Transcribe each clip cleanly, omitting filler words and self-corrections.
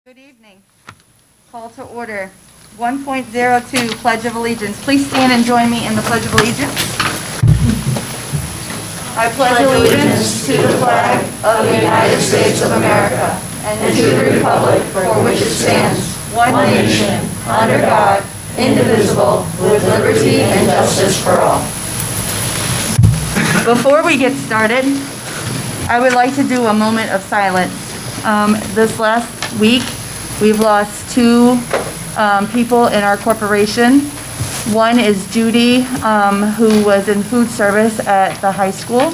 Good evening. Call to order. 1.02 Pledge of Allegiance. Please stand and join me in the Pledge of Allegiance. I pledge allegiance to the flag of the United States of America and to the republic for which it stands, one nation, under God, indivisible, with liberty and justice for all. Before we get started, I would like to do a moment of silence. This last week, we've lost two people in our corporation. One is Judy, who was in food service at the high school,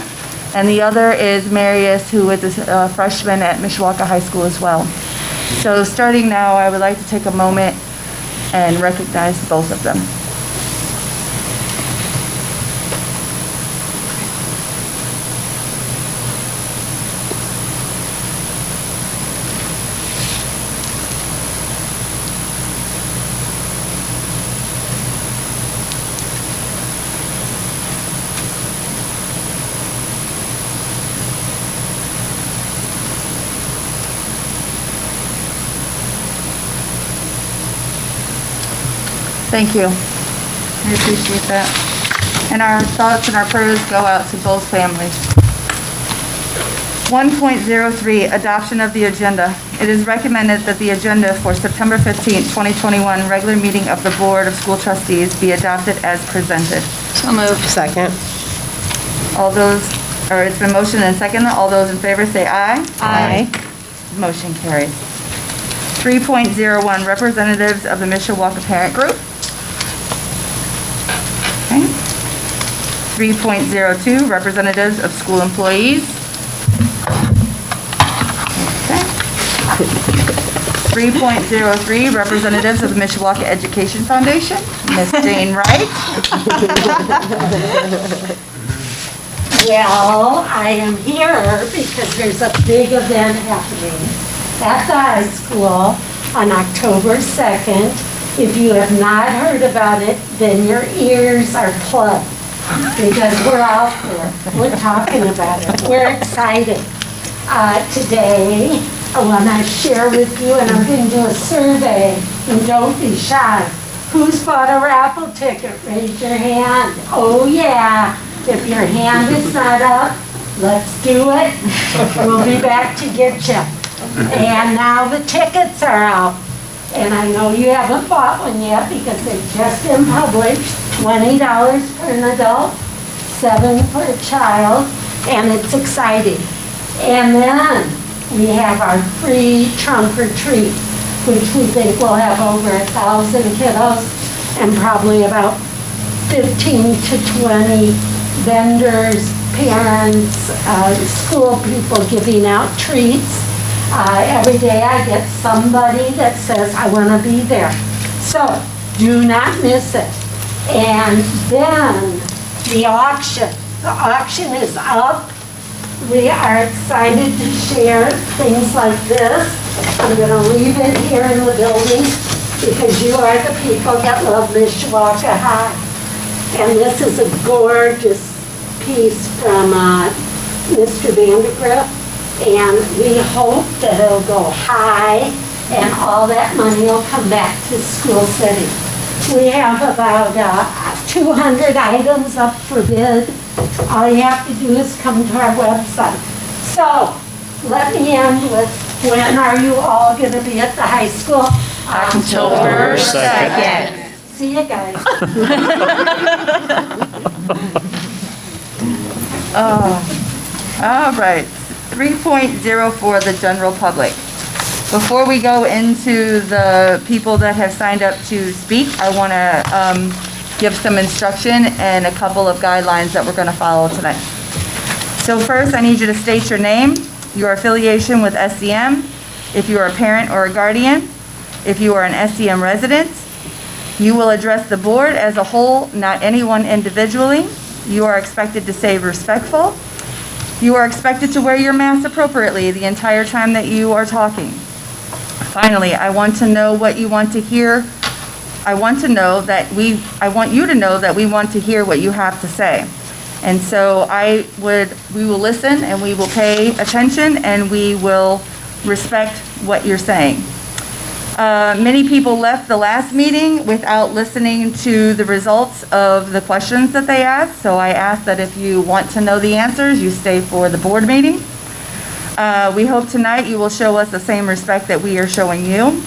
and the other is Marius, who is a freshman at Mishawaka High School as well. So starting now, I would like to take a moment and recognize both of them. Thank you. I appreciate that. And our thoughts and our prayers go out to both families. 1.03, adoption of the agenda. It is recommended that the agenda for September 15th, 2021 regular meeting of the Board of School Trustees be adopted as presented. So moved. Second. It's been motioned and seconded. All those in favor say aye. Aye. Motion carries. 3.01, representatives of the Mishawaka Parent Group. 3.02, representatives of school employees. Okay. 3.03, representatives of the Mishawaka Education Foundation, Ms. Jane Wright. Well, I am here because there's a big event happening at the high school on October 2nd. If you have not heard about it, then your ears are plugged. Because we're out there, we're talking about it, we're excited. Today, I want to share with you, and I'm going to do a survey, and don't be shy. Who's bought a raffle ticket? Raise your hand. Oh yeah, if your hand is not up, let's do it. We'll be back to get you. And now the tickets are out. And I know you haven't bought one yet because they've just been published. $20 for an adult, $7 for a child, and it's exciting. And then we have our free trunk or treat, which we think will have over 1,000 kiddos and probably about 15 to 20 vendors, parents, school people giving out treats. Every day I get somebody that says, I want to be there. So do not miss it. And then the auction. The auction is up. We are excited to share things like this. I'm going to leave it here in the building because you are the people that love Mishawaka High. And this is a gorgeous piece from Mr. Vandergrift. And we hope that it'll go high and all that money will come back to School City. We have about 200 items up for bid. All you have to do is come to our website. So, let me end with, when are you all going to be at the high school? October 2nd. See you guys. All right. 3.04, the general public. Before we go into the people that have signed up to speak, I want to give some instruction and a couple of guidelines that we're going to follow tonight. So first, I need you to state your name, your affiliation with SEM, if you are a parent or a guardian, if you are an SEM resident. You will address the board as a whole, not anyone individually. You are expected to stay respectful. You are expected to wear your mask appropriately the entire time that you are talking. Finally, I want to know what you want to hear. I want you to know that we want to hear what you have to say. And so we will listen and we will pay attention and we will respect what you're saying. Many people left the last meeting without listening to the results of the questions that they asked, so I ask that if you want to know the answers, you stay for the board meeting. We hope tonight you will show us the same respect that we are showing you.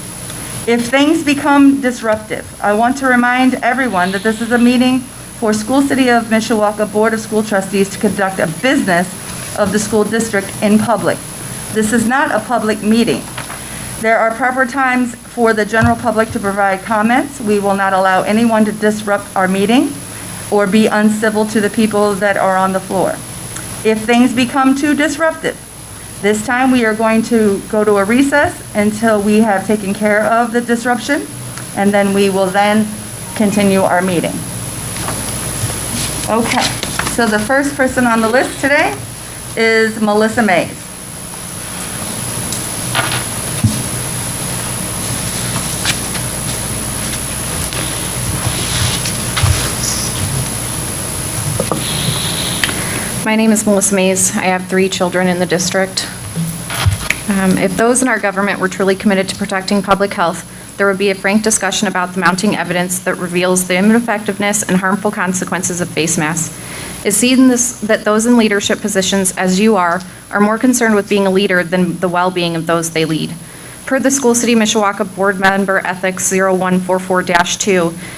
If things become disruptive, I want to remind everyone that this is a meeting for School City of Mishawaka Board of School Trustees to conduct a business of the school district in public. This is not a public meeting. There are proper times for the general public to provide comments. We will not allow anyone to disrupt our meeting or be uncivil to the people that are on the floor. If things become too disruptive, this time we are going to go to a recess until we have taken care of the disruption, and then we will then continue our meeting. Okay, so the first person on the list today is Melissa Mays. My name is Melissa Mays. I have 3 children in the district. If those in our government were truly committed to protecting public health, there would be a frank discussion about the mounting evidence that reveals the ineffectiveness and harmful consequences of face masks. It seems that those in leadership positions, as you are more concerned with being a leader than the well-being of those they lead. Per the School City Mishawaka Board Member Ethics 0144-2,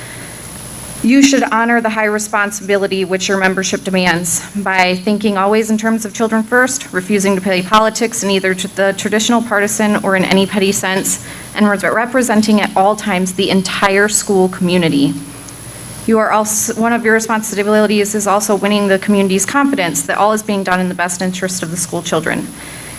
you should honor the high responsibility which your membership demands by thinking always in terms of children first, refusing to play politics in either the traditional partisan or in any petty sense, and representing at all times the entire school community. You are also, one of your responsibilities is also winning the community's confidence that all is being done in the best interest of the school children.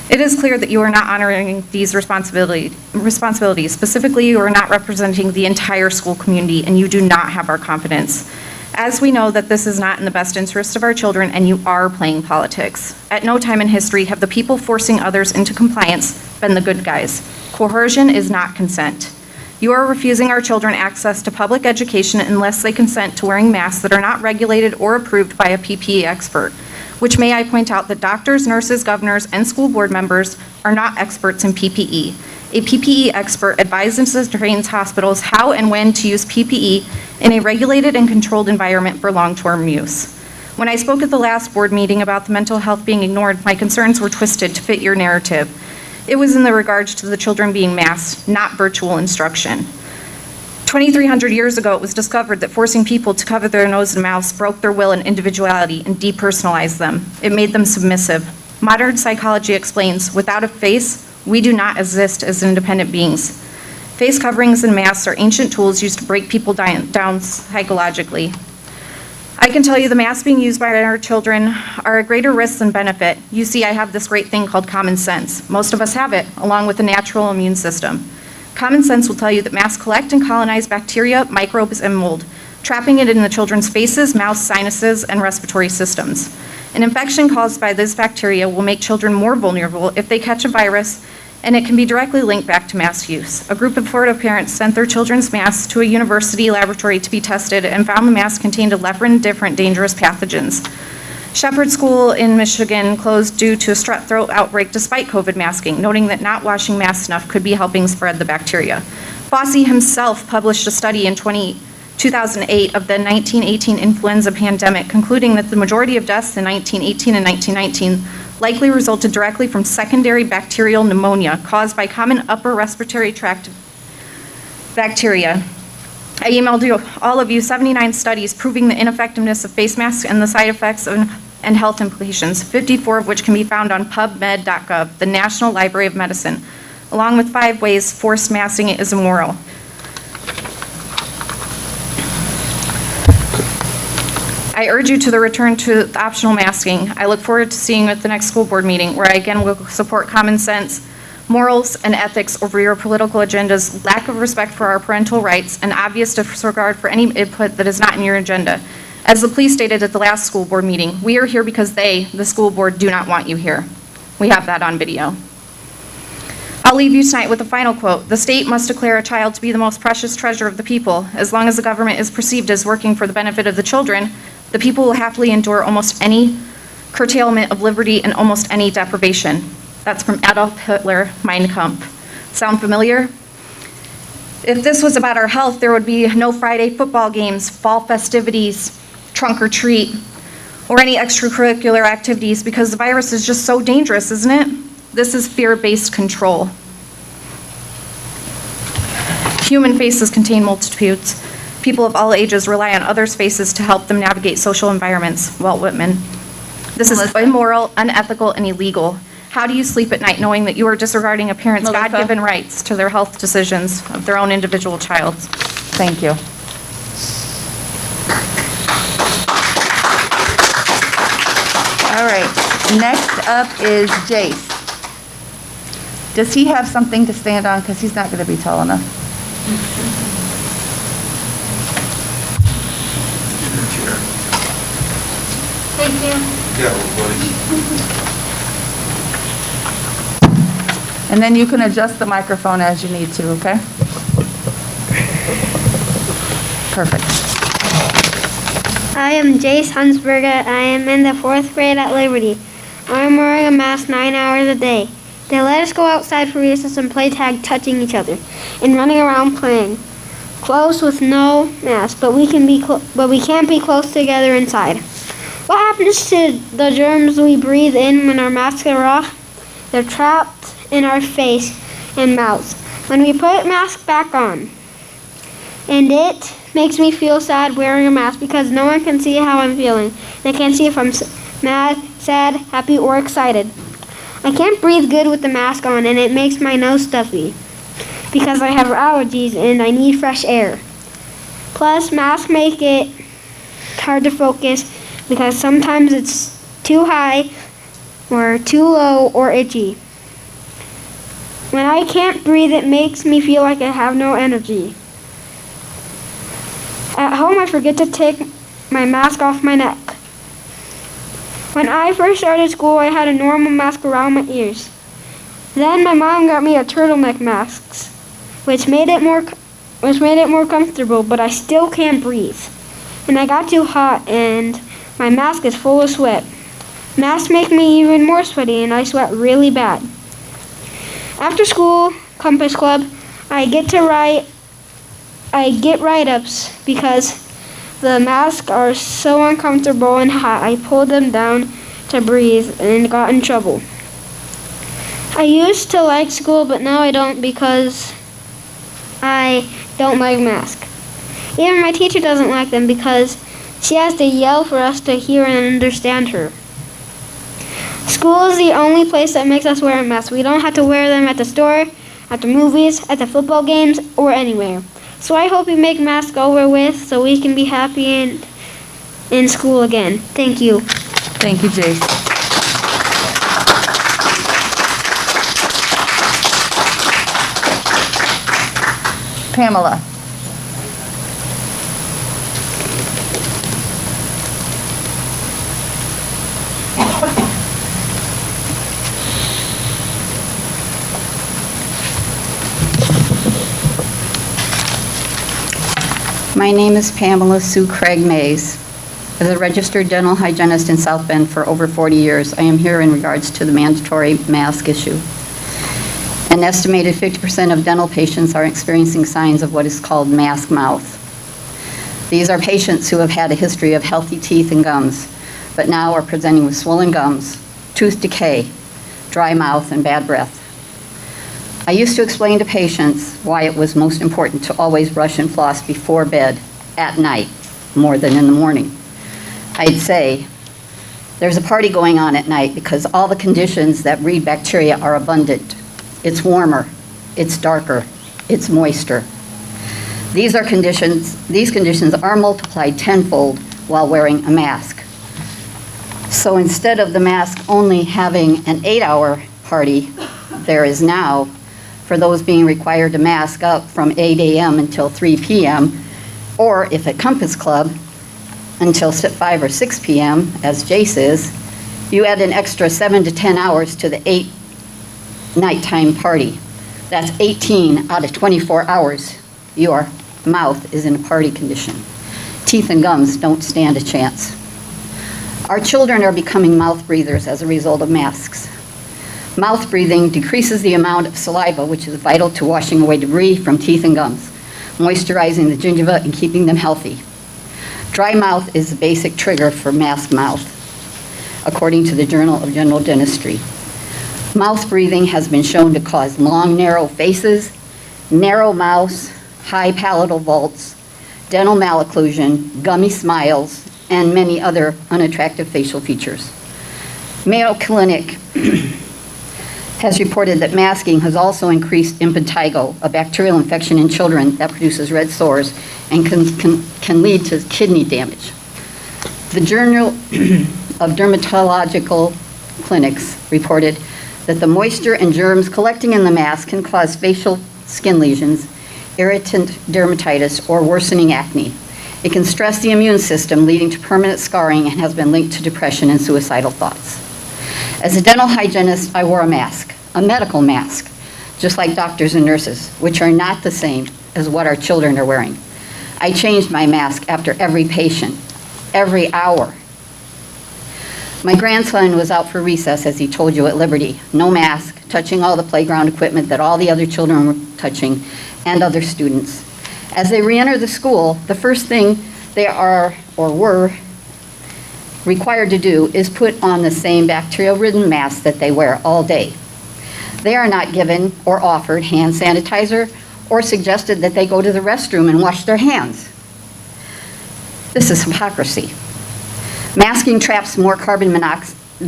It is clear that you are not honoring these responsibilities. Specifically, you are not representing the entire school community, and you do not have our confidence. As we know that this is not in the best interest of our children, and you are playing politics. At no time in history have the people forcing others into compliance been the good guys. Coercion is not consent. You are refusing our children access to public education unless they consent to wearing masks that are not regulated or approved by a PPE expert. Which may I point out that doctors, nurses, governors, and school board members are not experts in PPE. A PPE expert advises and trains hospitals how and when to use PPE in a regulated and controlled environment for long-term use. When I spoke at the last board meeting about the mental health being ignored, my concerns were twisted to fit your narrative. It was in the regards to the children being masked, not virtual instruction. 2,300 years ago, it was discovered that forcing people to cover their nose and mouths broke their will and individuality and depersonalized them. It made them submissive. Modern psychology explains, without a face, we do not exist as independent beings. Face coverings and masks are ancient tools used to break people down psychologically. I can tell you the masks being used by our children are a greater risk than benefit. You see, I have this great thing called common sense. Most of us have it, along with a natural immune system. Common sense will tell you that masks collect and colonize bacteria, microbes, and mold, trapping it in the children's faces, mouths, sinuses, and respiratory systems. An infection caused by this bacteria will make children more vulnerable if they catch a virus, and it can be directly linked back to mask use. A group of Florida parents sent their children's masks to a university laboratory to be tested and found the mask contained 11 different dangerous pathogens. Shepherd School in Michigan closed due to a strep throat outbreak despite COVID masking, noting that not washing masks enough could be helping spread the bacteria. Fossey himself published a study in 2008 of the 1918 influenza pandemic, concluding that the majority of deaths in 1918 and 1919 likely resulted directly from secondary bacterial pneumonia caused by common upper respiratory tract bacteria. I emailed you, all of you 79 studies proving the ineffectiveness of face masks and the side effects and health implications, 54 of which can be found on pubmed.gov, the National Library of Medicine, along with 5 ways forced masking is immoral. I urge you to the return to the optional masking. I look forward to seeing you at the next school board meeting, where I again will support common sense, morals, and ethics over your political agendas, lack of respect for our parental rights, and obvious disregard for any input that is not in your agenda. As the police stated at the last school board meeting, we are here because they, the school board, do not want you here. We have that on video. I'll leave you tonight with a final quote. The state must declare a child to be the most precious treasure of the people. As long as the government is perceived as working for the benefit of the children, the people will happily endure almost any curtailment of liberty and almost any deprivation. That's from Adolf Hitler, Mein Kampf. Sound familiar? If this was about our health, there would be no Friday football games, fall festivities, trunk or treat, or any extracurricular activities because the virus is just so dangerous, isn't it? This is fear-based control. Human faces contain multitudes. People of all ages rely on others' faces to help them navigate social environments. Walt Whitman. This is Melissa? immoral, unethical, and illegal. How do you sleep at night knowing that you are disregarding a parent's Melissa? God-given rights to their health decisions of their own individual child? Thank you. All right, next up is Jace. Does he have something to stand on? Because he's not going to be tall enough. Thank you. Yeah, buddy. And then you can adjust the microphone as you need to, okay? Perfect. I am Jace Hunsberger. I am in the 4th grade at Liberty. I am wearing a mask 9 hours a day. They let us go outside for recess and play tag touching each other and running around playing. Close with no mask, but we can't be close together inside. What happens to the germs we breathe in when our masks are off? They're trapped in our face and mouths when we put masks back on. And it makes me feel sad wearing a mask because no one can see how I'm feeling. They can't see if I'm mad, sad, happy, or excited. I can't breathe good with the mask on, and it makes my nose stuffy because I have allergies and I need fresh air. Plus, masks make it hard to focus because sometimes it's too high or too low or itchy. When I can't breathe, it makes me feel like I have no energy. At home, I forget to take my mask off my neck. When I first started school, I had a normal mask around my ears. Then my mom got me a turtleneck mask, which made it more comfortable, but I still can't breathe. And I got too hot, and my mask is full of sweat. Masks make me even more sweaty, and I sweat really bad. After school, Compass Club, I get write-ups because the masks are so uncomfortable and hot. I pulled them down to breathe and got in trouble. I used to like school, but now I don't because I don't like masks. Even my teacher doesn't like them because she has to yell for us to hear and understand her. School is the only place that makes us wear a mask. We don't have to wear them at the store, at the movies, at the football games, or anywhere. So I hope we make masks over with so we can be happy in school again. Thank you. Thank you, Jace. Pamela. My name is Pamela Sue Craig Mays. As a registered dental hygienist in South Bend for over 40 years, I am here in regards to the mandatory mask issue. An estimated 50% of dental patients are experiencing signs of what is called mask mouth. These are patients who have had a history of healthy teeth and gums, but now are presenting with swollen gums, tooth decay, dry mouth, and bad breath. I used to explain to patients why it was most important to always brush and floss before bed at night, more than in the morning. I'd say, there's a party going on at night because all the conditions that breed bacteria are abundant. It's warmer, it's darker, it's moister. These conditions are multiplied tenfold while wearing a mask. So instead of the mask only having an 8-hour party, there is now, for those being required to mask up from 8 a.m. until 3 p.m., or if at Compass Club, until 5 or 6 p.m., as Jace is, you add an extra 7 to 10 hours to the 8 nighttime party. That's 18 out of 24 hours your mouth is in a party condition. Teeth and gums don't stand a chance. Our children are becoming mouth breathers as a result of masks. Mouth breathing decreases the amount of saliva, which is vital to washing away debris from teeth and gums, moisturizing the gingiva and keeping them healthy. Dry mouth is the basic trigger for masked mouth, according to the Journal of General Dentistry. Mouth breathing has been shown to cause long, narrow faces, narrow mouths, high palatal vaults, dental malocclusion, gummy smiles, and many other unattractive facial features. Mayo Clinic has reported that masking has also increased impetigo, a bacterial infection in children that produces red sores and can lead to kidney damage. The Journal of Dermatological Clinics reported that the moisture and germs collecting in the mask can cause facial skin lesions, irritant dermatitis, or worsening acne. It can stress the immune system, leading to permanent scarring, and has been linked to depression and suicidal thoughts. As a dental hygienist, I wore a mask, a medical mask, just like doctors and nurses, which are not the same as what our children are wearing. I changed my mask after every patient, every hour. My grandson was out for recess, as he told you, at Liberty. No mask, touching all the playground equipment that all the other children were touching, and other students. As they re-enter the school, the first thing they are or were required to do is put on the same bacterial-ridden mask that they wear all day. They are not given or offered hand sanitizer or suggested that they go to the restroom and wash their hands. This is hypocrisy. Masking traps more carbon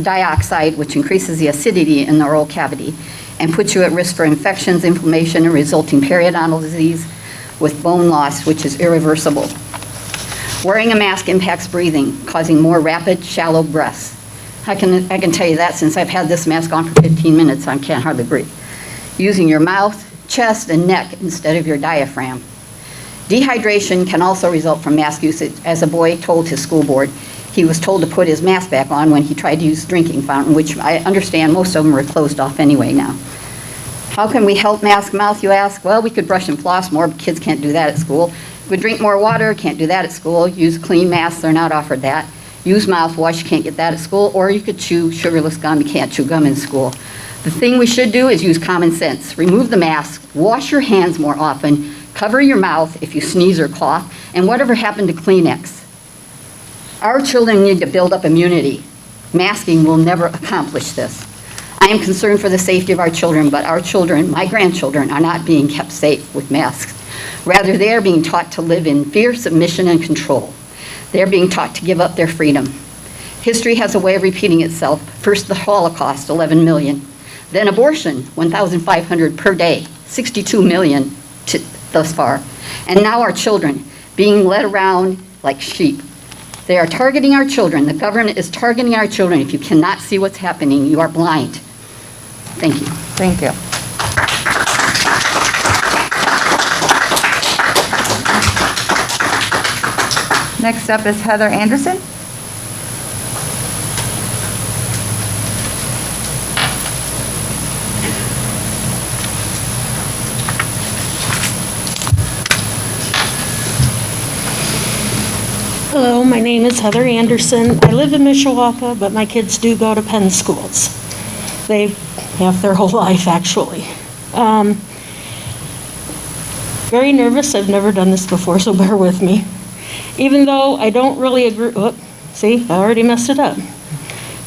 dioxide, which increases the acidity in the oral cavity and puts you at risk for infections, inflammation, and resulting periodontal disease with bone loss, which is irreversible. Wearing a mask impacts breathing, causing more rapid, shallow breaths. I can tell you that since I've had this mask on for 15 minutes, I can't hardly breathe. Using your mouth, chest, and neck instead of your diaphragm. Dehydration can also result from mask usage. As a boy told his school board, he was told to put his mask back on when he tried to use drinking fountain, which I understand most of them are closed off anyway now. How can we help mask mouth, you ask? Well, we could brush and floss more, but kids can't do that at school. We drink more water, can't do that at school. Use clean masks, they're not offered that. Use mouthwash, you can't get that at school. Or you could chew sugarless gum, you can't chew gum in school. The thing we should do is use common sense. Remove the mask, wash your hands more often, cover your mouth if you sneeze or cough, and whatever happened to Kleenex? Our children need to build up immunity. Masking will never accomplish this. I am concerned for the safety of our children, but our children, my grandchildren, are not being kept safe with masks. Rather, they are being taught to live in fear, submission, and control. They are being taught to give up their freedom. History has a way of repeating itself. First, the Holocaust, 11 million. Then abortion, 1,500 per day, 62 million thus far. And now our children, being led around like sheep. They are targeting our children. The government is targeting our children. If you cannot see what's happening, you are blind. Thank you. Thank you. Next up is Heather Anderson. Hello, my name is Heather Anderson. I live in Mishawaka, but my kids do go to Penn schools. They have their whole life, actually. Very nervous. I've never done this before, so bear with me. Even though I don't really agree, see, I already messed it up.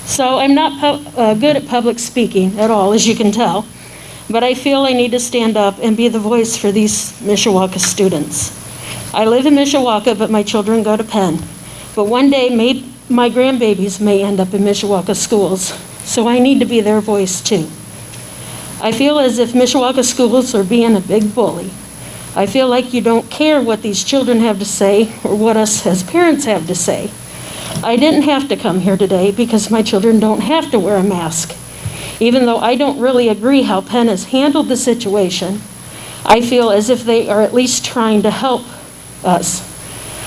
So I'm not good at public speaking at all, as you can tell, but I feel I need to stand up and be the voice for these Mishawaka students. I live in Mishawaka, but my children go to Penn. But one day, my grandbabies may end up in Mishawaka schools, so I need to be their voice too. I feel as if Mishawaka schools are being a big bully. I feel like you don't care what these children have to say or what us as parents have to say. I didn't have to come here today because my children don't have to wear a mask. Even though I don't really agree how Penn has handled the situation, I feel as if they are at least trying to help us.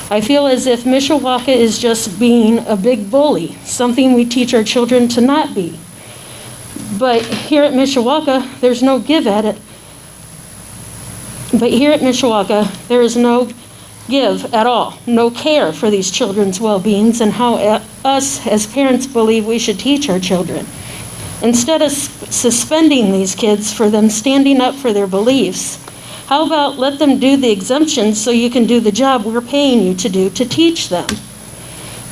I feel as if Mishawaka is just being a big bully, something we teach our children to not be. But here at Mishawaka, there's no give at it. But here at Mishawaka, there is no give at all, no care for these children's well-beings and how us as parents believe we should teach our children. Instead of suspending these kids for them standing up for their beliefs, how about let them do the exemptions so you can do the job we're paying you to do to teach them?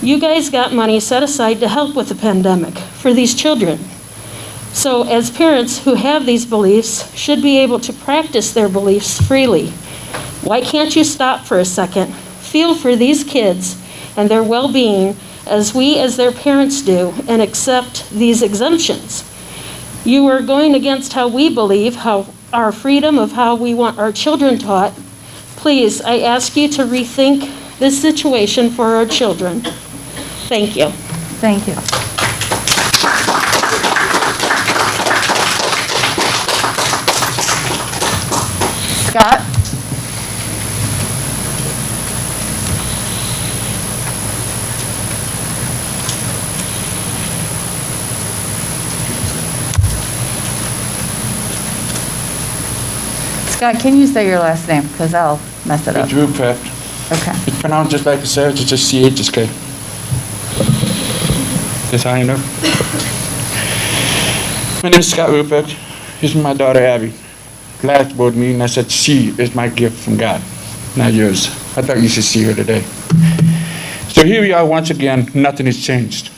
You guys got money set aside to help with the pandemic for these children. So as parents who have these beliefs should be able to practice their beliefs freely. Why can't you stop for a second, feel for these kids and their well-being as we as their parents do, and accept these exemptions? You are going against how we believe, how our freedom of how we want our children taught. Please, I ask you to rethink this situation for our children. Thank you. Thank you. Scott? Scott, can you say your last name? Because I'll mess it up. It's Ruprecht. Okay. It's pronounced just like it says, it's just C-H-S-K. That's how you know. My name is Scott Ruprecht. This is my daughter Abby. Last board meeting, I said she is my gift from God, not yours. I thought you should see her today. So here we are once again, nothing has changed.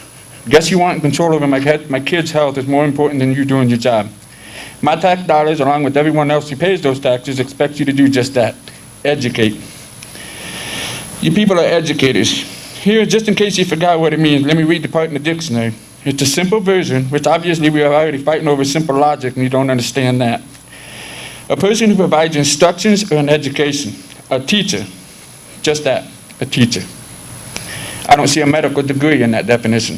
Guess you want control over my kids' health is more important than you doing your job. My tax dollars, along with everyone else who pays those taxes, expect you to do just that, educate. You people are educators. Here, just in case you forgot what it means, let me read the part in the dictionary. It's a simple version, which obviously we are already fighting over simple logic and you don't understand that. A person who provides instructions or an education. A teacher. Just that, a teacher. I don't see a medical degree in that definition.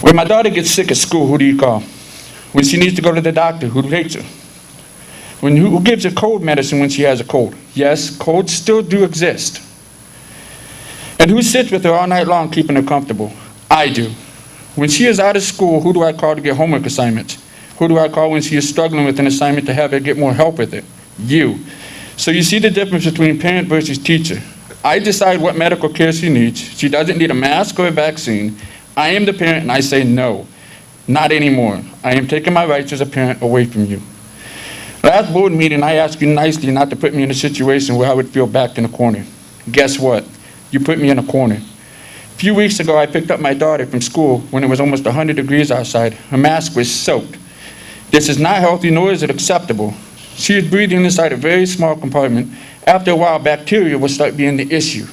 When my daughter gets sick at school, who do you call? When she needs to go to the doctor, who takes her? Who gives her cold medicine when she has a cold? Yes, colds still do exist. And who sits with her all night long keeping her comfortable? I do. When she is out of school, who do I call to get homework assignments? Who do I call when she is struggling with an assignment to have her get more help with it? You. So you see the difference between parent versus teacher. I decide what medical care she needs. She doesn't need a mask or a vaccine. I am the parent and I say no. Not anymore. I am taking my rights as a parent away from you. Last board meeting, I asked you nicely not to put me in a situation where I would feel backed in a corner. Guess what? You put me in a corner. A few weeks ago, I picked up my daughter from school when it was almost 100 degrees outside. Her mask was soaked. This is not healthy, nor is it acceptable. She is breathing inside a very small compartment. After a while, bacteria will start being the issue.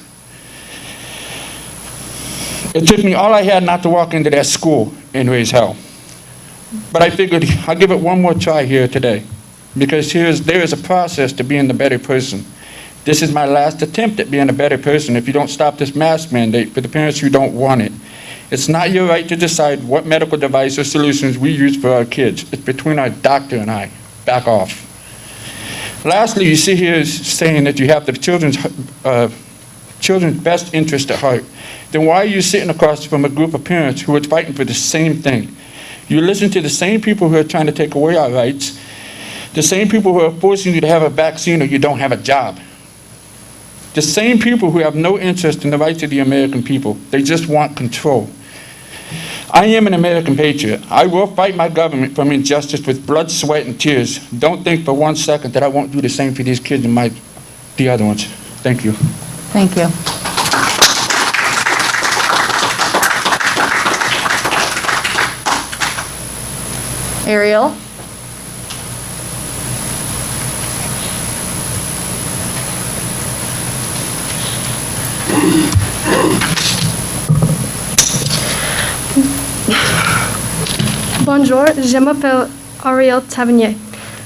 It took me all I had not to walk into that school and raise hell. But I figured I'll give it one more try here today, because there is a process to being the better person. This is my last attempt at being a better person if you don't stop this mask mandate for the parents who don't want it. It's not your right to decide what medical device or solutions we use for our kids. It's between our doctor and I. Back off. Lastly, you see here is saying that you have the children's best interest at heart. Then why are you sitting across from a group of parents who are fighting for the same thing? You listen to the same people who are trying to take away our rights, the same people who are forcing you to have a vaccine or you don't have a job. The same people who have no interest in the rights of the American people. They just want control. I am an American patriot. I will fight my government from injustice with blood, sweat, and tears. Don't think for 1 second that I won't do the same for these kids and the other ones. Thank you. Thank you. Ariel? Bonjour, je m'appelle Ariel Tavernier.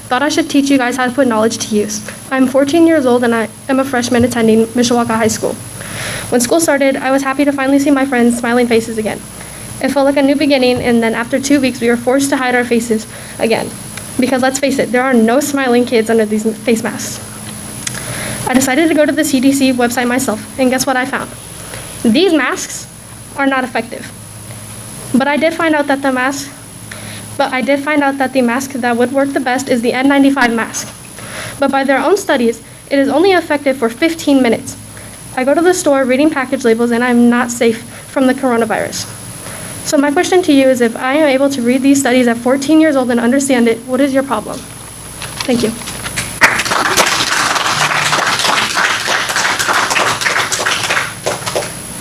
Thought I should teach you guys how to put knowledge to use. I'm 14 years old and I am a freshman attending Mishawaka High School. When school started, I was happy to finally see my friends' smiling faces again. It felt like a new beginning, and then after 2 weeks, we were forced to hide our faces again. Because let's face it, there are no smiling kids under these face masks. I decided to go to the CDC website myself, and guess what I found? These masks are not effective. But I did find out that the mask that would work the best is the N95 mask. But by their own studies, it is only effective for 15 minutes. I go to the store reading package labels and I'm not safe from the coronavirus. So my question to you is, if I am able to read these studies at 14 years old and understand it, what is your problem? Thank you.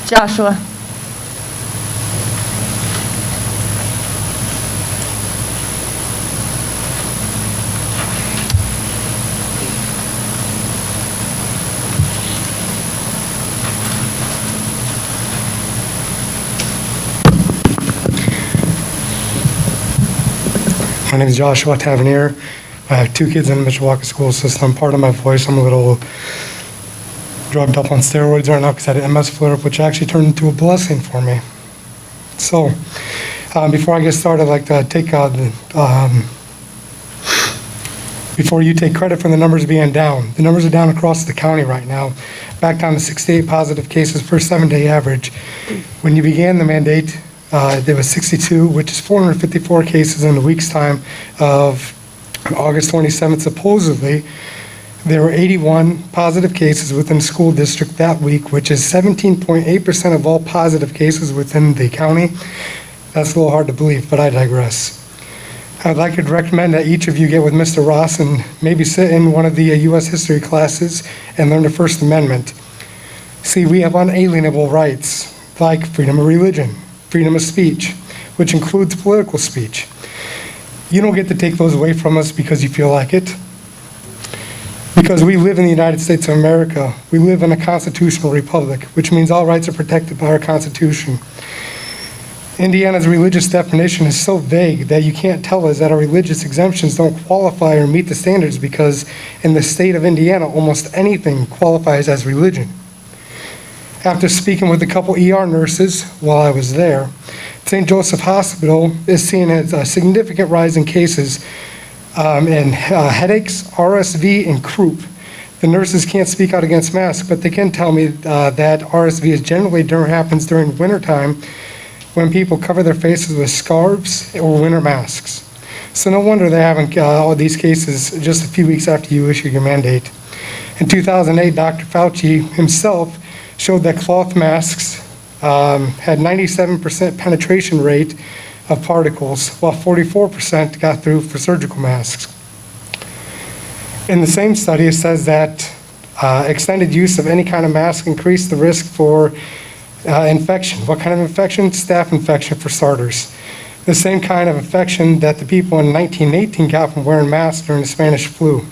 Joshua. My name is Joshua Tavernier. I have 2 kids in the Mishawaka school system. Part of my voice, I'm a little drugged up on steroids right now because I had an MS flare-up, which actually turned into a blessing for me. So, before I get started, I'd like to take before you take credit for the numbers being down. The numbers are down across the county right now, back down to 68 positive cases per 7-day average. When you began the mandate, there was 62, which is 454 cases in a week's time of August 27th. Supposedly, there were 81 positive cases within the school district that week, which is 17.8% of all positive cases within the county. That's a little hard to believe, but I digress. I'd like to recommend that each of you get with Mr. Ross and maybe sit in one of the U.S. history classes and learn the First Amendment. See, we have unalienable rights like freedom of religion, freedom of speech, which includes political speech. You don't get to take those away from us because you feel like it. Because we live in the United States of America. We live in a constitutional republic, which means all rights are protected by our Constitution. Indiana's religious definition is so vague that you can't tell us that our religious exemptions don't qualify or meet the standards, because in the state of Indiana, almost anything qualifies as religion. After speaking with a couple ER nurses while I was there, St. Joseph Hospital is seeing a significant rise in cases in headaches, RSV, and croup. The nurses can't speak out against masks, but they can tell me that RSV is generally happens during wintertime when people cover their faces with scarves or winter masks. So no wonder they're having all these cases just a few weeks after you issue your mandate. In 2008, Dr. Fauci himself showed that cloth masks had 97% penetration rate of particles, while 44% got through for surgical masks. In the same study, it says that extended use of any kind of mask increased the risk for infection. What kind of infection? Staph infection, for starters. The same kind of infection that the people in 1918 got from wearing masks during the Spanish flu.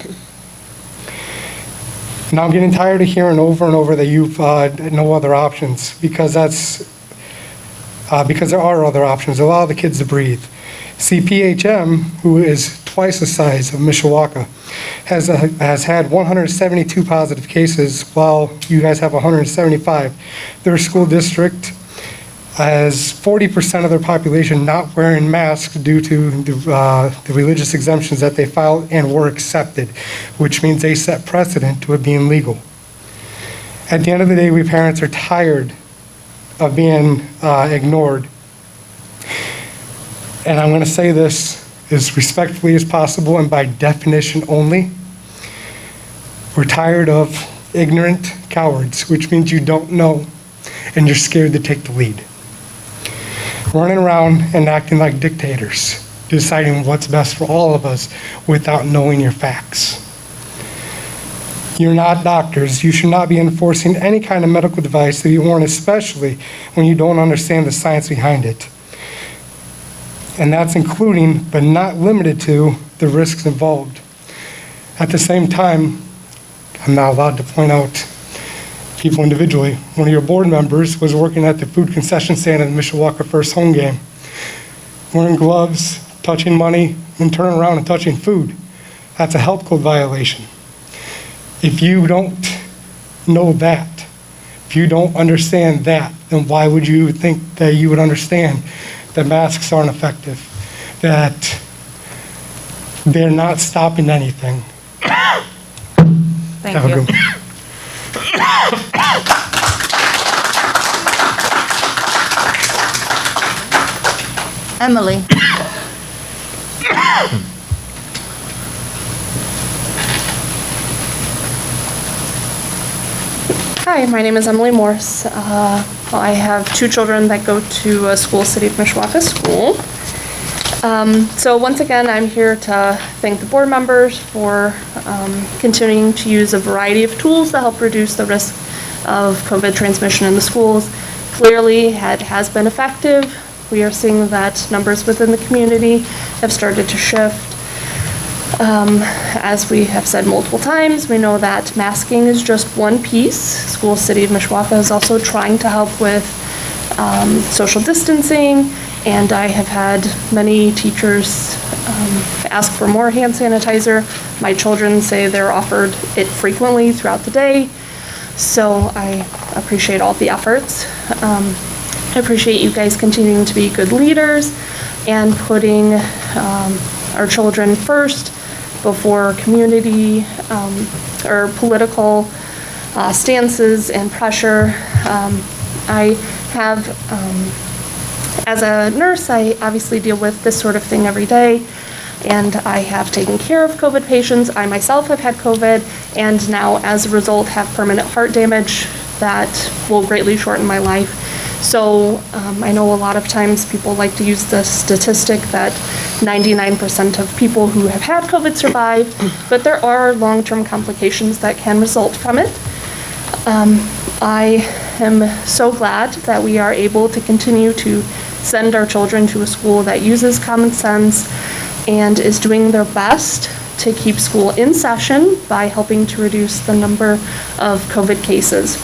Now I'm getting tired of hearing over and over that you've no other options, because there are other options. Allow the kids to breathe. See, PHM, who is twice the size of Mishawaka, has had 172 positive cases, while you guys have 175. Their school district has 40% of their population not wearing masks due to the religious exemptions that they filed and were accepted, which means they set precedent to it being legal. At the end of the day, we parents are tired of being ignored. And I'm going to say this as respectfully as possible and by definition only. We're tired of ignorant cowards, which means you don't know and you're scared to take the lead. Running around and acting like dictators, deciding what's best for all of us without knowing your facts. You're not doctors. You should not be enforcing any kind of medical device to be worn, especially when you don't understand the science behind it. And that's including, but not limited to, the risks involved. At the same time, I'm not allowed to point out people individually. One of your board members was working at the food concession stand in the Mishawaka first home game, wearing gloves, touching money, and turning around and touching food. That's a health code violation. If you don't know that, if you don't understand that, then why would you think that you would understand that masks aren't effective, that they're not stopping anything? Thank Have a you. good one. Emily. Hi, my name is Emily Morse. I have 2 children that go to a school, City of Mishawaka School. So once again, I'm here to thank the board members for continuing to use a variety of tools to help reduce the risk of COVID transmission in the schools. Clearly, it has been effective. We are seeing that numbers within the community have started to shift. As we have said multiple times, we know that masking is just one piece. School City of Mishawaka is also trying to help with social distancing, and I have had many teachers ask for more hand sanitizer. My children say they're offered it frequently throughout the day, so I appreciate all the efforts. I appreciate you guys continuing to be good leaders and putting our children first before community or political stances and pressure. I have, as a nurse, I obviously deal with this sort of thing every day, and I have taken care of COVID patients. I myself have had COVID, and now as a result have permanent heart damage that will greatly shorten my life. So I know a lot of times people like to use the statistic that 99% of people who have had COVID survive, but there are long-term complications that can result from it. I am so glad that we are able to continue to send our children to a school that uses common sense and is doing their best to keep school in session by helping to reduce the number of COVID cases.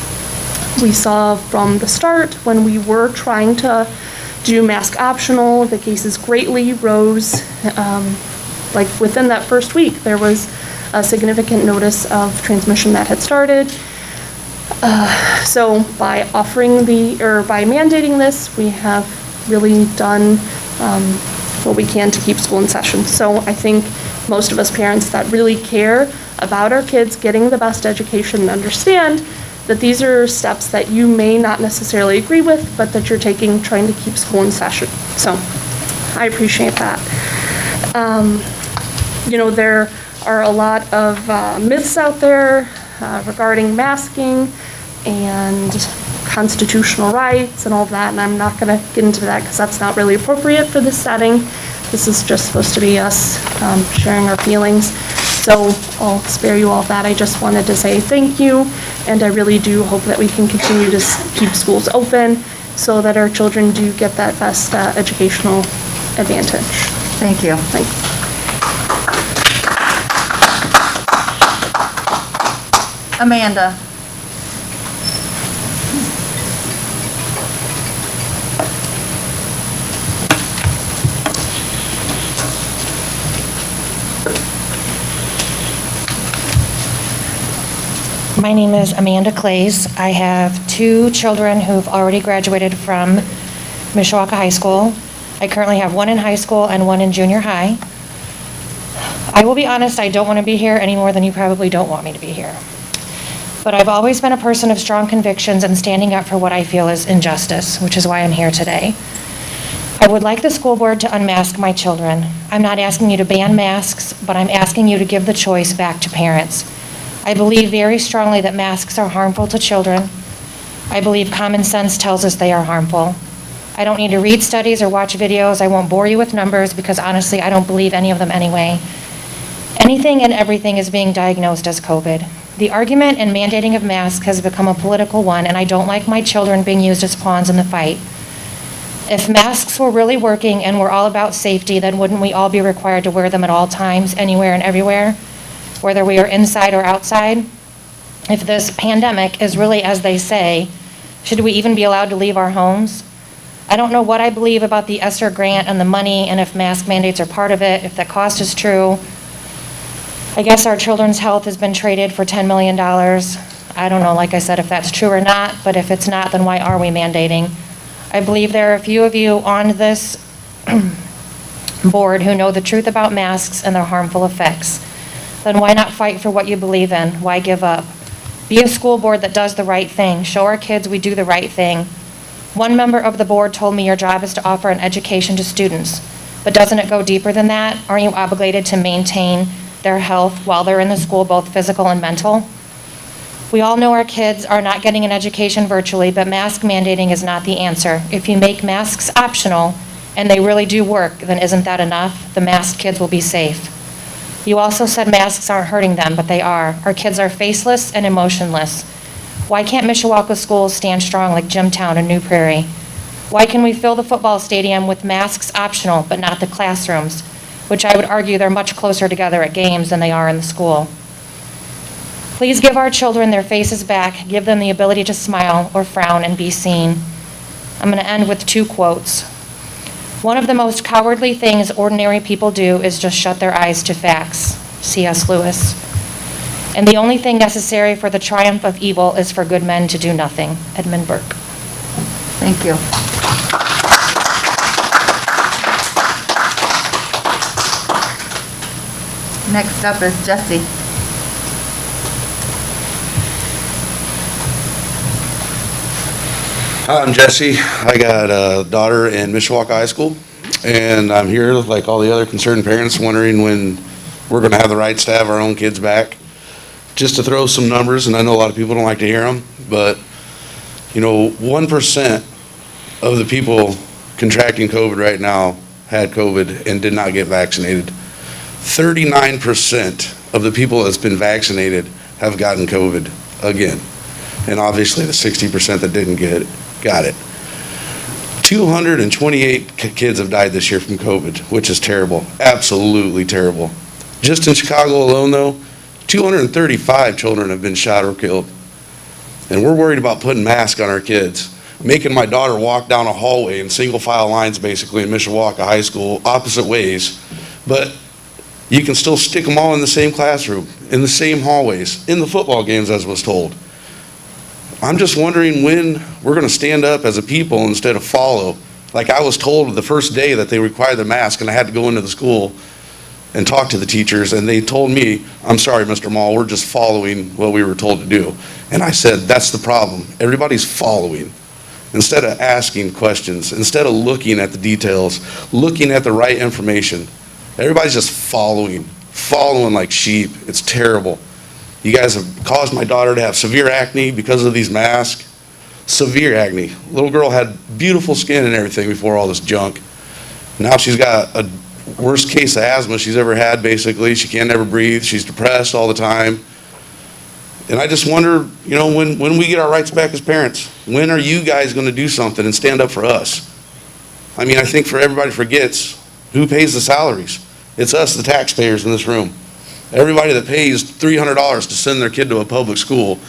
We saw from the start when we were trying to do mask optional, the cases greatly rose. Like within that first week, there was a significant notice of transmission that had started. So by by mandating this, we have really done what we can to keep school in session. So I think most of us parents that really care about our kids getting the best education understand that these are steps that you may not necessarily agree with, but that you're taking trying to keep school in session. So I appreciate that. There are a lot of myths out there regarding masking and constitutional rights and all of that, and I'm not going to get into that because that's not really appropriate for this setting. This is just supposed to be us sharing our feelings. So I'll spare you all that. I just wanted to say thank you, and I really do hope that we can continue to keep schools open so that our children do get that best educational advantage. Thank you. Thanks. Amanda. My name is Amanda Clays. I have 2 children who've already graduated from Mishawaka High School. I currently have 1 in high school and 1 in junior high. I will be honest, I don't want to be here any more than you probably don't want me to be here. But I've always been a person of strong convictions and standing up for what I feel is injustice, which is why I'm here today. I would like the school board to unmask my children. I'm not asking you to ban masks, but I'm asking you to give the choice back to parents. I believe very strongly that masks are harmful to children. I believe common sense tells us they are harmful. I don't need to read studies or watch videos. I won't bore you with numbers because honestly, I don't believe any of them anyway. Anything and everything is being diagnosed as COVID. The argument and mandating of masks has become a political one, and I don't like my children being used as pawns in the fight. If masks were really working and were all about safety, then wouldn't we all be required to wear them at all times, anywhere and everywhere? Whether we are inside or outside? If this pandemic is really as they say, should we even be allowed to leave our homes? I don't know what I believe about the ESSER grant and the money, and if mask mandates are part of it, if that cost is true. I guess our children's health has been traded for $10 million. I don't know, like I said, if that's true or not, but if it's not, then why are we mandating? I believe there are a few of you on this board who know the truth about masks and their harmful effects. Then why not fight for what you believe in? Why give up? Be a school board that does the right thing. Show our kids we do the right thing. One member of the board told me your job is to offer an education to students. But doesn't it go deeper than that? Aren't you obligated to maintain their health while they're in the school, both physical and mental? We all know our kids are not getting an education virtually, but mask mandating is not the answer. If you make masks optional and they really do work, then isn't that enough? The masked kids will be safe. You also said masks aren't hurting them, but they are. Our kids are faceless and emotionless. Why can't Mishawaka schools stand strong like Jimtown and New Prairie? Why can we fill the football stadium with masks optional, but not the classrooms, which I would argue they're much closer together at games than they are in the school? Please give our children their faces back, give them the ability to smile or frown and be seen. I'm going to end with 2 quotes. One of the most cowardly things ordinary people do is just shut their eyes to facts. C.S. Lewis. And the only thing necessary for the triumph of evil is for good men to do nothing. Edmund Burke. Thank you. Next up is Jesse. Hi, I'm Jesse. I got a daughter in Mishawaka High School, and I'm here like all the other concerned parents wondering when we're going to have the rights to have our own kids back. Just to throw some numbers, and I know a lot of people don't like to hear them, but 1% of the people contracting COVID right now had COVID and did not get vaccinated. 39% of the people that's been vaccinated have gotten COVID again. And obviously the 60% that didn't get it, got it. 228 kids have died this year from COVID, which is terrible, absolutely terrible. Just in Chicago alone though, 235 children have been shot or killed. And we're worried about putting masks on our kids, making my daughter walk down a hallway in single file lines basically in Mishawaka High School, opposite ways, but you can still stick them all in the same classroom, in the same hallways, in the football games as was told. I'm just wondering when we're going to stand up as a people instead of follow. Like I was told the first day that they required the mask, and I had to go into the school and talk to the teachers, and they told me, I'm sorry, Mr. Mall, we're just following what we were told to do. And I said, that's the problem. Everybody's following instead of asking questions, instead of looking at the details, looking at the right information. Everybody's just following like sheep. It's terrible. You guys have caused my daughter to have severe acne because of these masks. Severe acne. Little girl had beautiful skin and everything before all this junk. Now she's got a worst case of asthma she's ever had, basically. She can't ever breathe. She's depressed all the time. And I just wonder, when we get our rights back as parents, when are you guys going to do something and stand up for us? I mean, I think everybody forgets who pays the salaries. It's us, the taxpayers in this room. Everybody that pays $300 to send their kid to a public school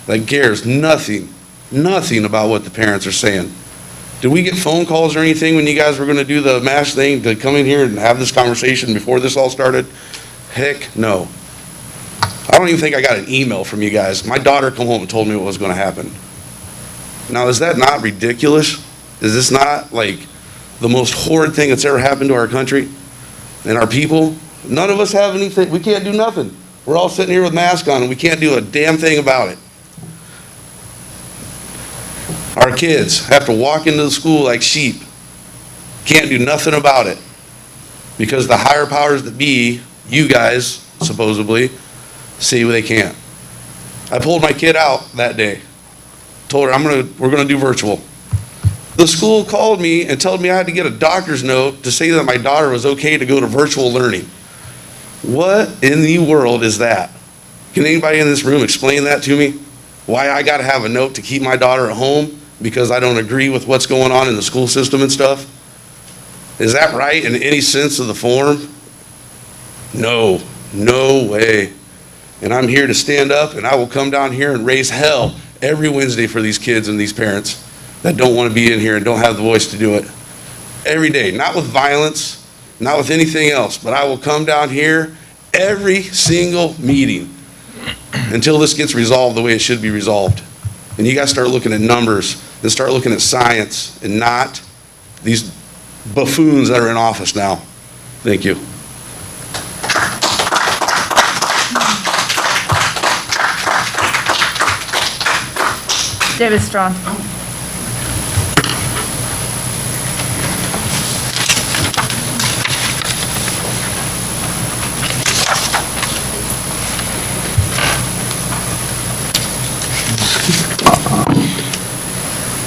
that cares nothing about what the parents are saying. Did we get phone calls or anything when you guys were going to do the mask thing to come in here and have this conversation before this all started? Heck no. I don't even think I got an email from you guys. My daughter come home and told me what was going to happen. Now, is that not ridiculous? Is this not like the most horrid thing that's ever happened to our country and our people? None of us have anything. We can't do nothing. We're all sitting here with masks on and we can't do a damn thing about it. Our kids have to walk into the school like sheep. Can't do nothing about it because the higher powers that be, you guys, supposedly, see they can't. I pulled my kid out that day. Told her we're gonna do virtual. The school called me and told me I had to get a doctor's note to say that my daughter was okay to go to virtual learning. What in the world is that? Can anybody in this room explain that to me? Why I gotta have a note to keep my daughter at home because I don't agree with what's going on in the school system and stuff? Is that right in any sense of the form? No, no way. And I'm here to stand up and I will come down here and raise hell every Wednesday for these kids and these parents that don't want to be in here and don't have the voice to do it. Every day, not with violence, not with anything else, but I will come down here every single meeting until this gets resolved the way it should be resolved. And you guys start looking at numbers and start looking at science and not these buffoons that are in office now. Thank you. David Strong.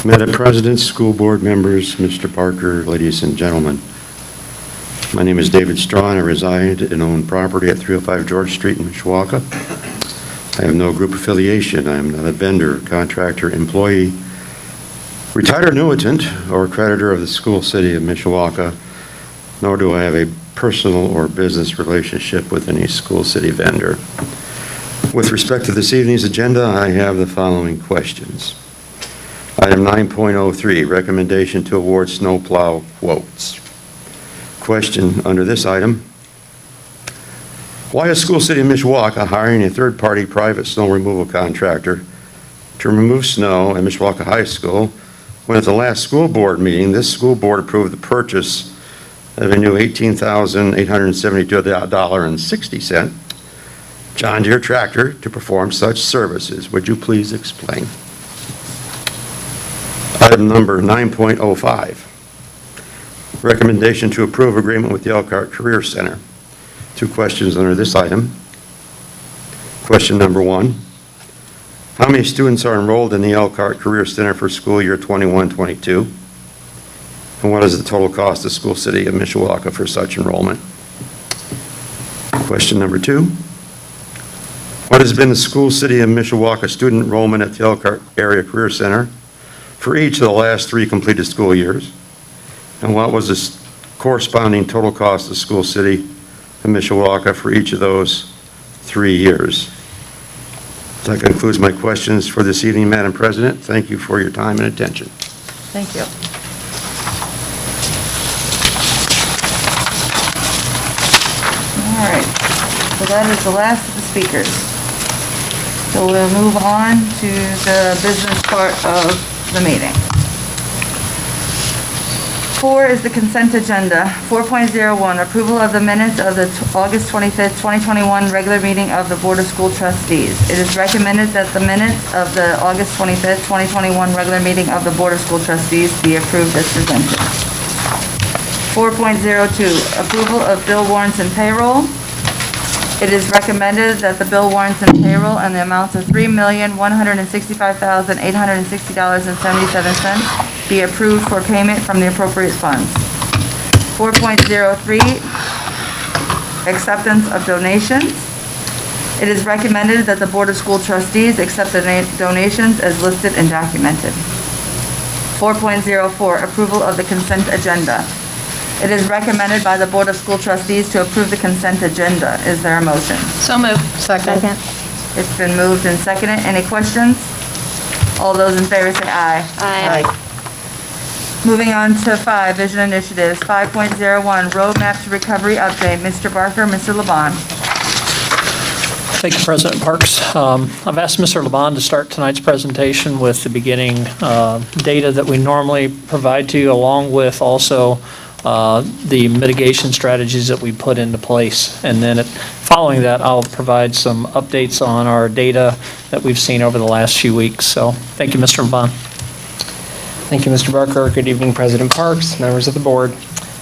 Madam President, school board members, Mr. Parker, ladies and gentlemen. My name is David Strawn. I reside and own property at 305 George Street in Mishawaka. I have no group affiliation. I am not a vendor, contractor, employee, retired annuitant, or creditor of the school city of Mishawaka, nor do I have a personal or business relationship with any school city vendor. With respect to this evening's agenda, I have the following questions. Item 9.03, recommendation to award Snowplow quotes. Question under this item: why is School City of Mishawaka hiring a third-party private snow removal contractor to remove snow at Mishawaka High School when at the last school board meeting, this school board approved the purchase of a new $18,872.60 John Deere tractor to perform such services? Would you please explain? Item number 9.05, recommendation to approve agreement with the Elkhart Career Center. Two questions under this item. Question number 1, how many students are enrolled in the Elkhart Career Center for school year 21-22? And what is the total cost of School City of Mishawaka for such enrollment? Question number 2, what has been the School City of Mishawaka student enrollment at the Elkhart Area Career Center for each of the last 3 completed school years? And what was the corresponding total cost of School City of Mishawaka for each of those 3 years? That concludes my questions for this evening, Madam President. Thank you for your time and attention. Thank you. All right, so that is the last of the speakers. So we'll move on to the business part of the meeting. 4 is the consent agenda. 4.01, approval of the minutes of the August 25th, 2021 regular meeting of the Board of School Trustees. It is recommended that the minutes of the August 25th, 2021 regular meeting of the Board of School Trustees be approved as presented. 4.02, approval of bill warrants and payroll. It is recommended that the bill warrants and payroll in the amounts of $3,165,860.77 be approved for payment from the appropriate funds. 4.03, acceptance of donations. It is recommended that the Board of School Trustees accept the donations as listed and documented. 4.04, approval of the consent agenda. It is recommended by the Board of School Trustees to approve the consent agenda. Is there a motion? So moved. Second. It's been moved and seconded. Any questions? All those in favor say aye. Aye. Moving on to 5, vision initiatives. 5.01, roadmap to recovery update. Mr. Barker, Mr. Laban. Thank you, President Parks. I've asked Mr. Laban to start tonight's presentation with the beginning data that we normally provide to you, along with also the mitigation strategies that we put into place. And then following that, I'll provide some updates on our data that we've seen over the last few weeks. So thank you, Mr. Laban. Thank you, Mr. Barker. Good evening, President Parks, members of the board.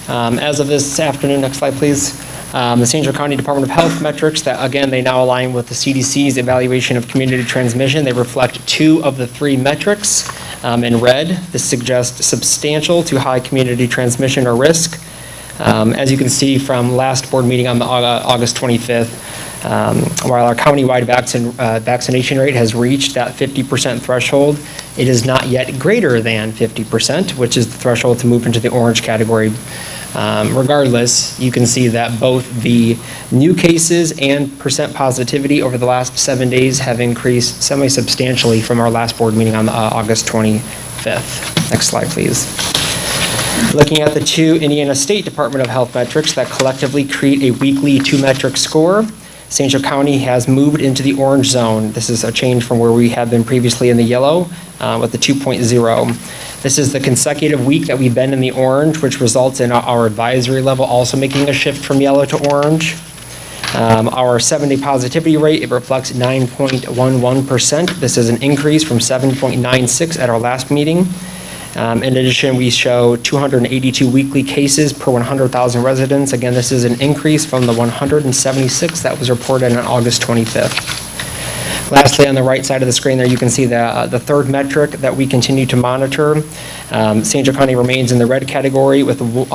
As of this afternoon, next slide, please. The St. Joe County Department of Health metrics that, again, they now align with the CDC's evaluation of community transmission. They reflect 2 of the 3 metrics in red. This suggests substantial to high community transmission or risk. As you can see from last board meeting on August 25th, while our countywide vaccination rate has reached that 50% threshold, it is not yet greater than 50%, which is the threshold to move into the orange category. Regardless, you can see that both the new cases and percent positivity over the last 7 days have increased semi-substantially from our last board meeting on August 25th. Next slide, please. Looking at the 2 Indiana State Department of Health metrics that collectively create a weekly 2-metric score, St. Joe County has moved into the orange zone. This is a change from where we have been previously in the yellow with the 2.0. This is the consecutive week that we've been in the orange, which results in our advisory level also making a shift from yellow to orange. Our 7-day positivity rate, it reflects 9.11%. This is an increase from 7.96 at our last meeting. In addition, we show 282 weekly cases per 100,000 residents. Again, this is an increase from the 176 that was reported on August 25th. Lastly, on the right side of the screen there, you can see the third metric that we continue to monitor. St. Joe County remains in the red category with with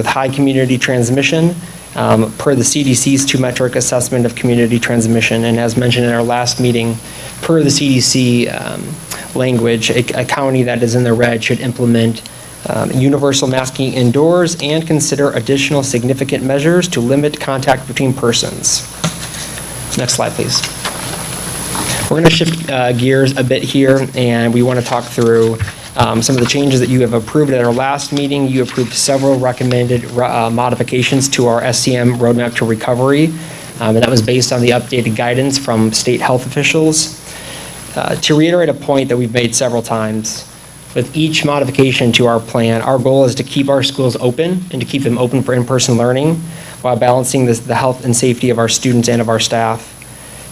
high community transmission per the CDC's two-metric assessment of community transmission. And as mentioned in our last meeting, per the CDC language, a county that is in the red should implement universal masking indoors and consider additional significant measures to limit contact between persons. Next slide, please. We're going to shift gears a bit here, and we want to talk through some of the changes that you have approved at our last meeting. You approved several recommended modifications to our SCM roadmap to recovery, and that was based on the updated guidance from state health officials. To reiterate a point that we've made several times, with each modification to our plan, our goal is to keep our schools open and to keep them open for in-person learning while balancing the health and safety of our students and of our staff.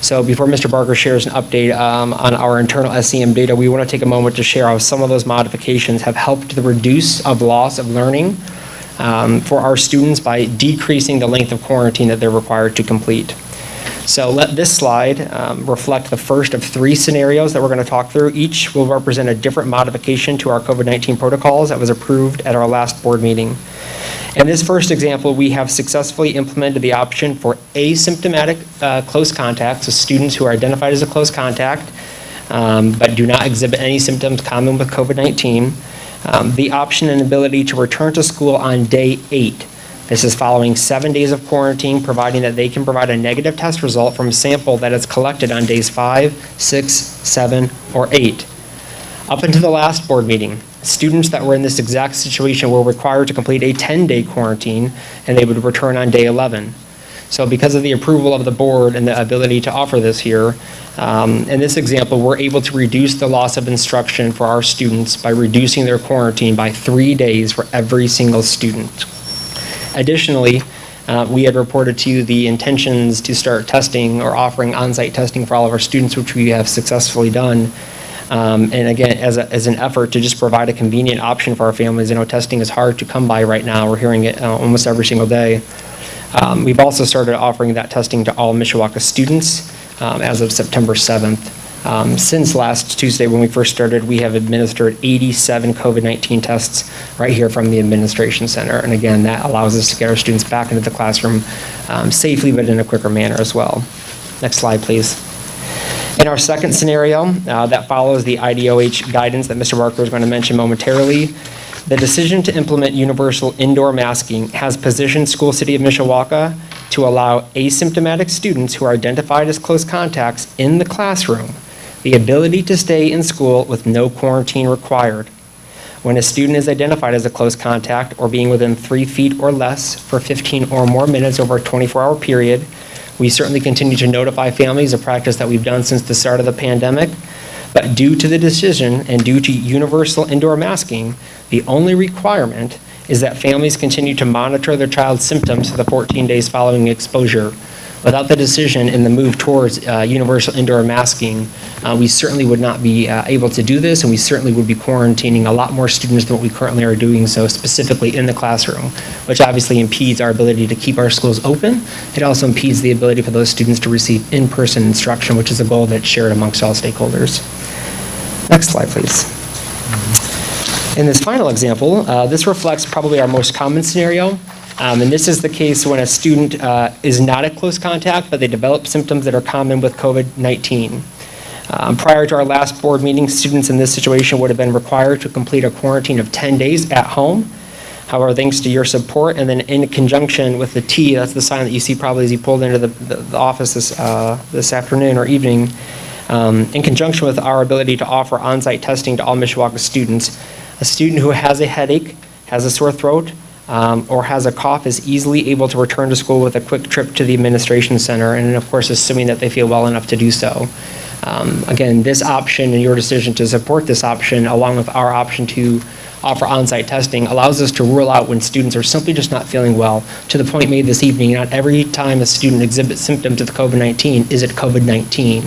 So before Mr. Barker shares an update on our internal SCM data, we want to take a moment to share how some of those modifications have helped the reduce of loss of learning for our students by decreasing the length of quarantine that they're required to complete. So let this slide reflect the first of three scenarios that we're going to talk through. Each will represent a different modification to our COVID-19 protocols that was approved at our last board meeting. In this first example, we have successfully implemented the option for asymptomatic close contacts, so students who are identified as a close contact but do not exhibit any symptoms common with COVID-19, the option and ability to return to school on day 8. This is following 7 days of quarantine, providing that they can provide a negative test result from a sample that is collected on days 5, 6, 7, or 8. Up until the last board meeting, students that were in this exact situation were required to complete a 10-day quarantine, and they would return on day 11. So because of the approval of the board and the ability to offer this here, in this example, we're able to reduce the loss of instruction for our students by reducing their quarantine by 3 days for every single student. Additionally, we had reported to you the intentions to start testing or offering on-site testing for all of our students, which we have successfully done. And again, as an effort to just provide a convenient option for our families. I know testing is hard to come by right now. We're hearing it almost every single day. We've also started offering that testing to all Mishawaka students as of September 7th. Since last Tuesday when we first started, we have administered 87 COVID-19 tests right here from the administration center. And again, that allows us to get our students back into the classroom safely, but in a quicker manner as well. Next slide, please. In our second scenario that follows the IDOH guidance that Mr. Barker is going to mention momentarily, the decision to implement universal indoor masking has positioned School City of Mishawaka to allow asymptomatic students who are identified as close contacts in the classroom the ability to stay in school with no quarantine required. When a student is identified as a close contact or being within 3 feet or less for 15 or more minutes over a 24-hour period, we certainly continue to notify families, a practice that we've done since the start of the pandemic. But due to the decision and due to universal indoor masking, the only requirement is that families continue to monitor their child's symptoms for the 14 days following exposure. Without the decision and the move towards universal indoor masking, we certainly would not be able to do this, and we certainly would be quarantining a lot more students than what we currently are doing so, specifically in the classroom, which obviously impedes our ability to keep our schools open. It also impedes the ability for those students to receive in-person instruction, which is a goal that's shared amongst all stakeholders. Next slide, please. In this final example, this reflects probably our most common scenario. And this is the case when a student is not a close contact, but they develop symptoms that are common with COVID-19. Prior to our last board meeting, students in this situation would have been required to complete a quarantine of 10 days at home. However, thanks to your support, and then in conjunction with the T, that's the sign that you see probably as you pulled into the office this afternoon or evening, in conjunction with our ability to offer on-site testing to all Mishawaka students, a student who has a headache, has a sore throat, or has a cough is easily able to return to school with a quick trip to the administration center, and of course assuming that they feel well enough to do so. Again, this option and your decision to support this option, along with our option to offer on-site testing, allows us to rule out when students are simply just not feeling well. To the point made this evening, not every time a student exhibits symptoms of COVID-19 is it COVID-19.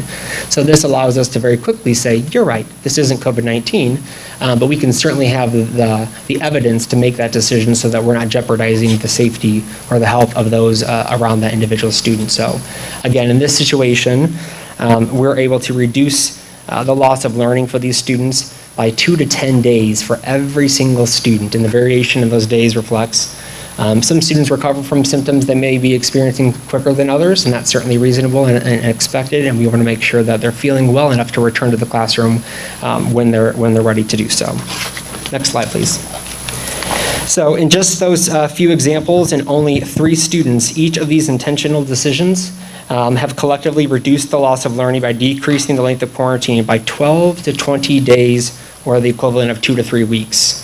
So this allows us to very quickly say, you're right, this isn't COVID-19, but we can certainly have the evidence to make that decision so that we're not jeopardizing the safety or the health of those around that individual student. So again, in this situation, we're able to reduce the loss of learning for these students by 2 to 10 days for every single student, and the variation in those days reflects some students recover from symptoms they may be experiencing quicker than others, and that's certainly reasonable and expected, and we want to make sure that they're feeling well enough to return to the classroom when they're ready to do so. Next slide, please. So in just those few examples and only 3 students, each of these intentional decisions have collectively reduced the loss of learning by decreasing the length of quarantine by 12 to 20 days, or the equivalent of 2 to 3 weeks.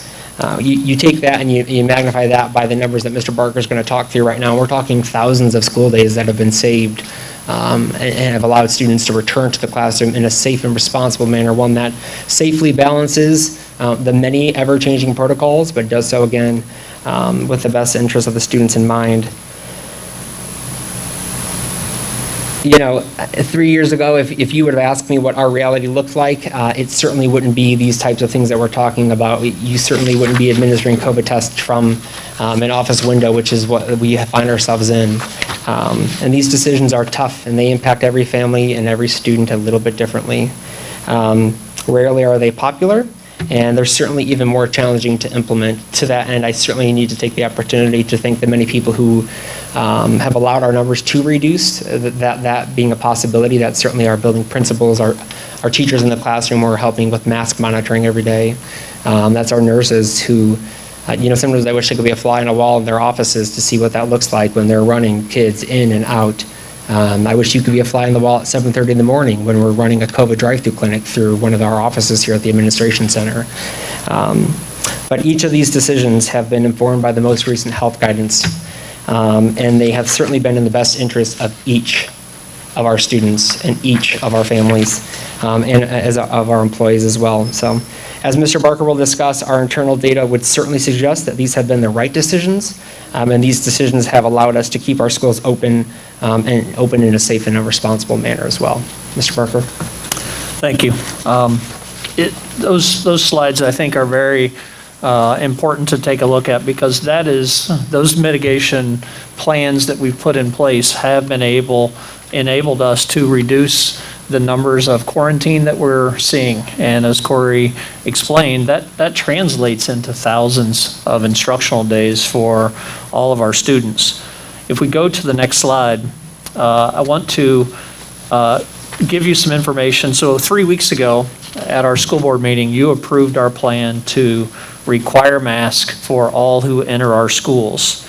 You take that and you magnify that by the numbers that Mr. Barker is going to talk through right now. We're talking thousands of school days that have been saved and have allowed students to return to the classroom in a safe and responsible manner, one that safely balances the many ever-changing protocols, but does so again with the best interest of the students in mind. You know, 3 years ago, if you would have asked me what our reality looked like, it certainly wouldn't be these types of things that we're talking about. You certainly wouldn't be administering COVID tests from an office window, which is what we find ourselves in. And these decisions are tough, and they impact every family and every student a little bit differently. Rarely are they popular, and they're certainly even more challenging to implement. To that end, I certainly need to take the opportunity to thank the many people who have allowed our numbers to reduce, that being a possibility. That's certainly our building principals, our teachers in the classroom who are helping with mask monitoring every day. That's our nurses who, sometimes I wish there could be a fly on a wall in their offices to see what that looks like when they're running kids in and out. I wish you could be a fly on the wall at 7:30 in the morning when we're running a COVID drive-through clinic through one of our offices here at the Administration Center. But each of these decisions have been informed by the most recent health guidance, and they have certainly been in the best interest of each of our students and each of our families and of our employees as well. So, as Mr. Barker will discuss, our internal data would certainly suggest that these have been the right decisions, and these decisions have allowed us to keep our schools open and open in a safe and a responsible manner as well. Mr. Barker. Thank you. Those slides, I think, are very important to take a look at, because those mitigation plans that we've put in place have been enabled us to reduce the numbers of quarantine that we're seeing. And as Corey explained, that translates into thousands of instructional days for all of our students. If we go to the next slide, I want to give you some information. So 3 weeks ago at our school board meeting, you approved our plan to require masks for all who enter our schools.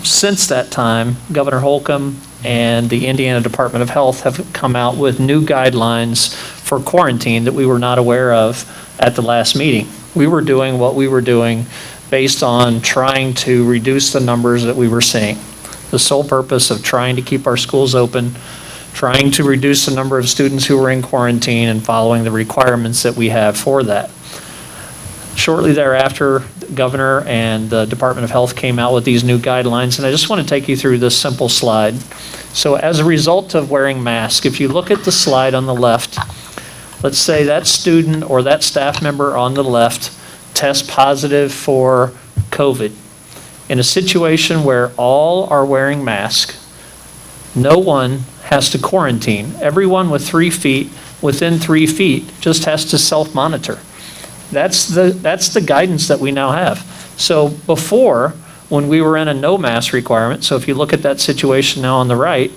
Since that time, Governor Holcomb and the Indiana Department of Health have come out with new guidelines for quarantine that we were not aware of at the last meeting. We were doing what we were doing based on trying to reduce the numbers that we were seeing. The sole purpose of trying to keep our schools open, trying to reduce the number of students who were in quarantine, and following the requirements that we have for that. Shortly thereafter, the Governor and the Department of Health came out with these new guidelines, and I just want to take you through this simple slide. So as a result of wearing masks, if you look at the slide on the left, let's say that student or that staff member on the left tests positive for COVID. In a situation where all are wearing masks, no one has to quarantine. Everyone within 3 feet just has to self-monitor. That's the guidance that we now have. So before, when we were in a no mask requirement, so if you look at that situation now on the right,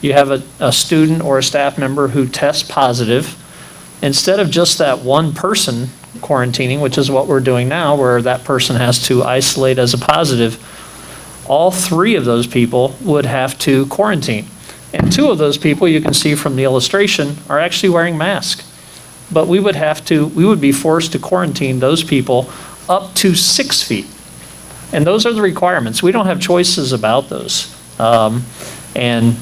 you have a student or a staff member who tests positive. Instead of just that one person quarantining, which is what we're doing now, where that person has to isolate as a positive, all 3 of those people would have to quarantine. And 2 of those people, you can see from the illustration, are actually wearing masks. But we would be forced to quarantine those people up to 6 feet. And those are the requirements. We don't have choices about those. And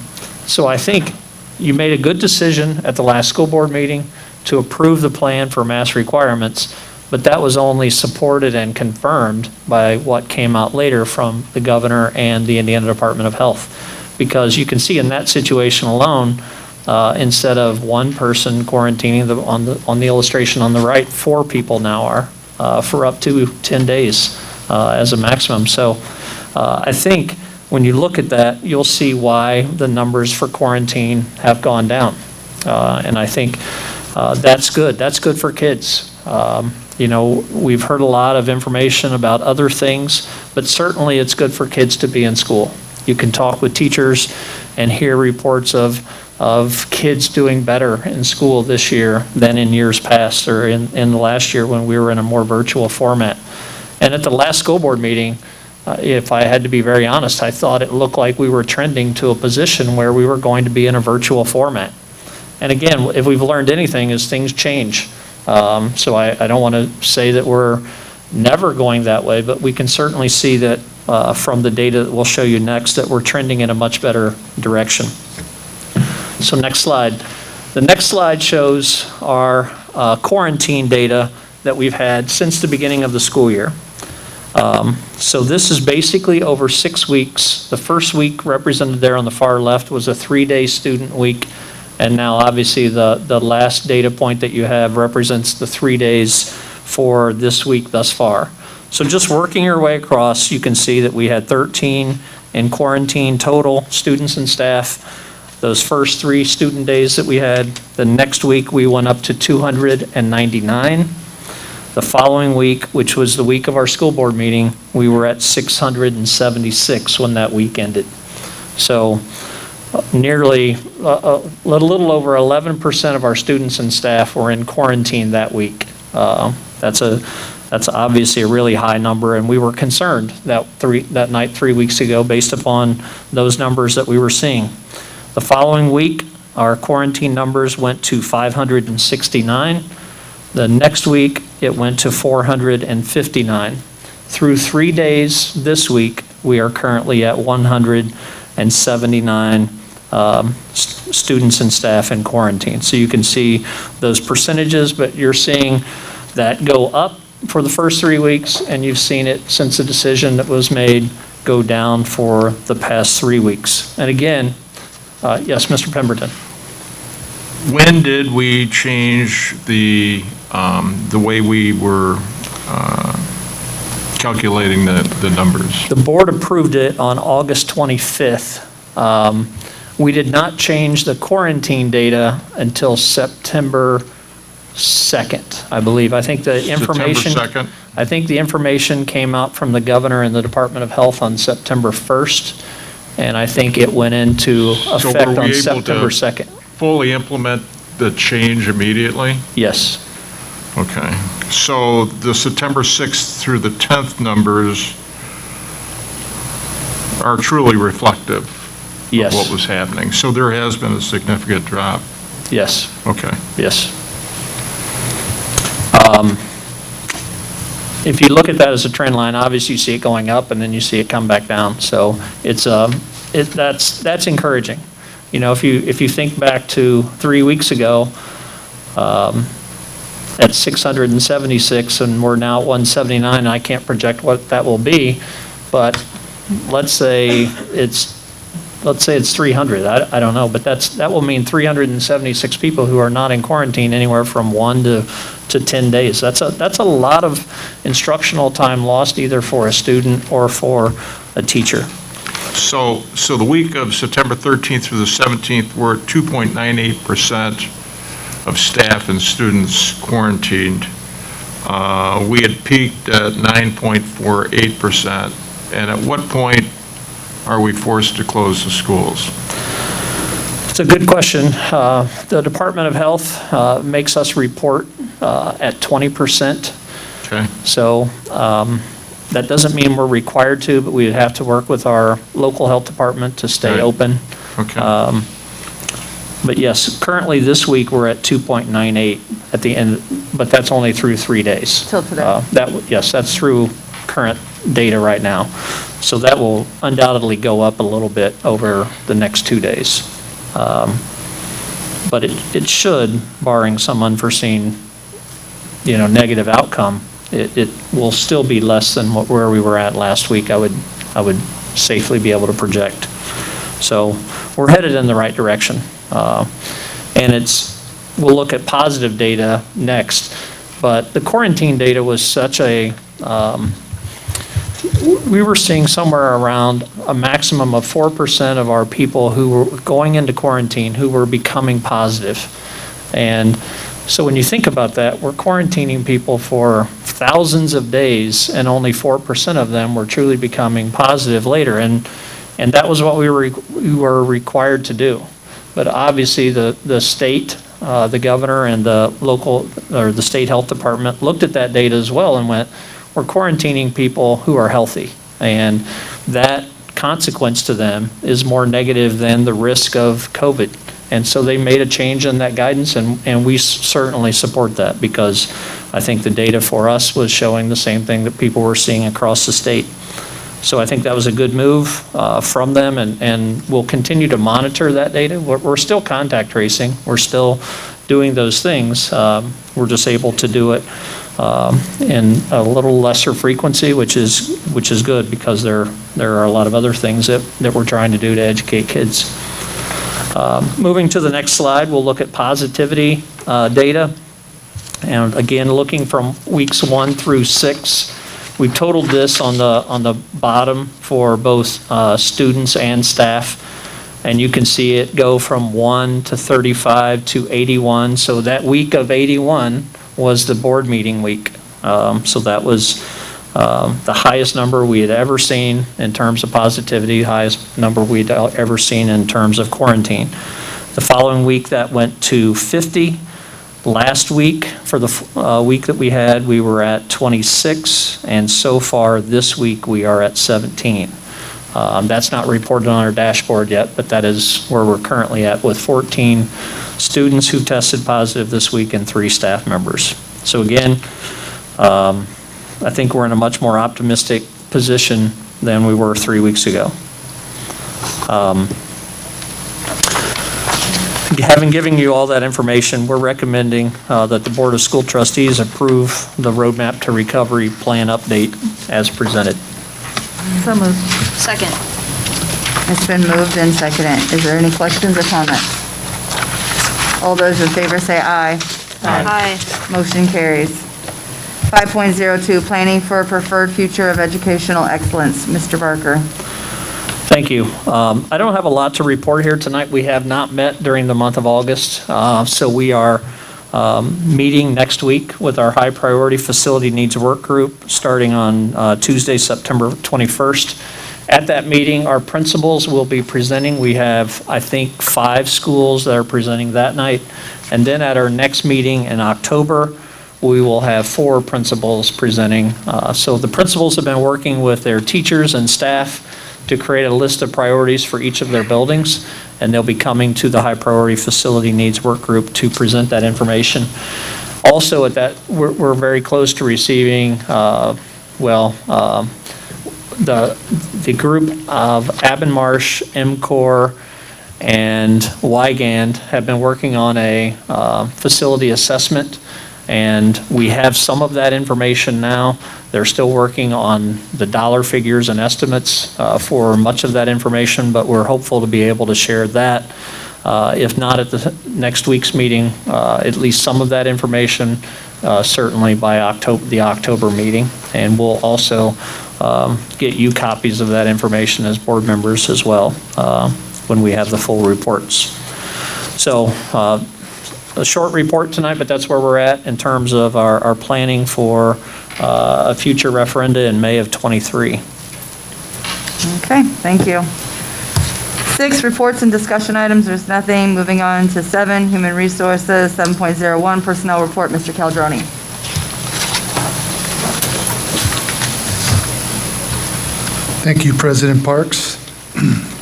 so I think you made a good decision at the last school board meeting to approve the plan for mass requirements, but that was only supported and confirmed by what came out later from the governor and the Indiana Department of Health. Because you can see in that situation alone, instead of one person quarantining, on the illustration on the right, 4 people now are for up to 10 days as a maximum. So I think when you look at that, you'll see why the numbers for quarantine have gone down. And I think that's good. That's good for kids. We've heard a lot of information about other things, but certainly it's good for kids to be in school. You can talk with teachers and hear reports of kids doing better in school this year than in years past or in the last year when we were in a more virtual format. And at the last school board meeting, if I had to be very honest, I thought it looked like we were trending to a position where we were going to be in a virtual format. And again, if we've learned anything, is things change. So I don't want to say that we're never going that way, but we can certainly see that from the data that we'll show you next, that we're trending in a much better direction. So next slide. The next slide shows our quarantine data that we've had since the beginning of the school year. So this is basically over 6 weeks. The first week represented there on the far left was a 3-day student week. And now obviously the last data point that you have represents the 3 days for this week thus far. So just working your way across, you can see that we had 13 in quarantine total, students and staff. Those first 3 student days that we had, the next week we went up to 299. The following week, which was the week of our school board meeting, we were at 676 when that week ended. So nearly a little over 11% of our students and staff were in quarantine that week. That's obviously a really high number, and we were concerned that night 3 weeks ago based upon those numbers that we were seeing. The following week, our quarantine numbers went to 569. The next week, it went to 459. Through 3 days this week, we are currently at 179 students and staff in quarantine. So you can see those percentages, but you're seeing that go up for the first 3 weeks, and you've seen it since the decision that was made go down for the past 3 weeks. And again, yes, Mr. Pemberton. When did we change the way we were calculating the numbers? The board approved it on August 25th. We did not change the quarantine data until September 2nd, I believe. I think the information. September 2nd? I think the information came out from the governor and the Department of Health on September 1st, and I think it went into effect on September 2nd. Fully implement the change immediately? Yes. Okay. So the September 6th through the 10th numbers are truly reflective Yes. of what was happening. So there has been a significant drop. Yes. Okay. Yes. If you look at that as a trend line, obviously you see it going up and then you see it come back down. So that's encouraging. You know, if you think back to 3 weeks ago, at 676 and we're now at 179, I can't project what that will be, but let's say it's 300. I don't know, but that will mean 376 people who are not in quarantine anywhere from 1 to 10 days. That's a lot of instructional time lost either for a student or for a teacher. So the week of September 13th through the 17th, we're at 2.98% of staff and students quarantined. We had peaked at 9.48%. And at what point are we forced to close the schools? It's a good question. The Department of Health makes us report at 20%. Okay. So that doesn't mean we're required to, but we'd have to work with our local health department to stay Right. open. Okay. But yes, currently this week, we're at 2.98 at the end, but that's only through 3 days. Till today. Yes, that's through current data right now. So that will undoubtedly go up a little bit over the next 2 days. But it should, barring some unforeseen, negative outcome, it will still be less than where we were at last week, I would safely be able to project. So we're headed in the right direction. And we'll look at positive data next, but the quarantine data was such we were seeing somewhere around a maximum of 4% of our people who were going into quarantine who were becoming positive. And so when you think about that, we're quarantining people for thousands of days, and only 4% of them were truly becoming positive later. And that was what we were required to do. But obviously, the state, the governor, and the local or the state health department looked at that data as well and went, we're quarantining people who are healthy, and that consequence to them is more negative than the risk of COVID. And so they made a change in that guidance, and we certainly support that, because I think the data for us was showing the same thing that people were seeing across the state. So I think that was a good move from them, and we'll continue to monitor that data. We're still contact tracing. We're still doing those things. We're just able to do it in a little lesser frequency, which is good, because there are a lot of other things that we're trying to do to educate kids. Moving to the next slide, we'll look at positivity data. And again, looking from weeks 1 through 6, we totaled this on the bottom for both students and staff. And you can see it go from 1 to 35 to 81. So that week of 81 was the board meeting week. So that was the highest number we had ever seen in terms of positivity, highest number we'd ever seen in terms of quarantine. The following week, that went to 50. Last week, for the week that we had, we were at 26, and so far this week we are at 17. That's not reported on our dashboard yet, but that is where we're currently at, with 14 students who tested positive this week and 3 staff members. So again, I think we're in a much more optimistic position than we were 3 weeks ago. Having given you all that information, we're recommending that the Board of School Trustees approve the Roadmap to Recovery Plan update as presented. So moved. Second. It's been moved and seconded. Is there any questions or comments? All those in favor say aye. Aye. Motion carries. 5.02, Planning for a Preferred Future of Educational Excellence. Mr. Barker. Thank you. I don't have a lot to report here tonight. We have not met during the month of August, so we are meeting next week with our High Priority Facility Needs Work Group starting on Tuesday, September 21st. At that meeting, our principals will be presenting. We have, I think, 5 schools that are presenting that night. And then at our next meeting in October, we will have 4 principals presenting. So the principals have been working with their teachers and staff to create a list of priorities for each of their buildings, and they'll be coming to the High Priority Facility Needs Work Group to present that information. Also at that, we're very close to receiving, the group of Abbenmarsh, MCOR, and Wigand have been working on a facility assessment, and we have some of that information now. They're still working on the dollar figures and estimates for much of that information, but we're hopeful to be able to share that. If not at the next week's meeting, at least some of that information, certainly by the October meeting. And we'll also get you copies of that information as board members as well when we have the full reports. So a short report tonight, but that's where we're at in terms of our planning for a future referenda in May of '23. Okay, thank you. 6, reports and discussion items. There's nothing. Moving on to 7, Human Resources. 7.01, Personnel Report. Mr. Caldroni. Thank you, President Parks.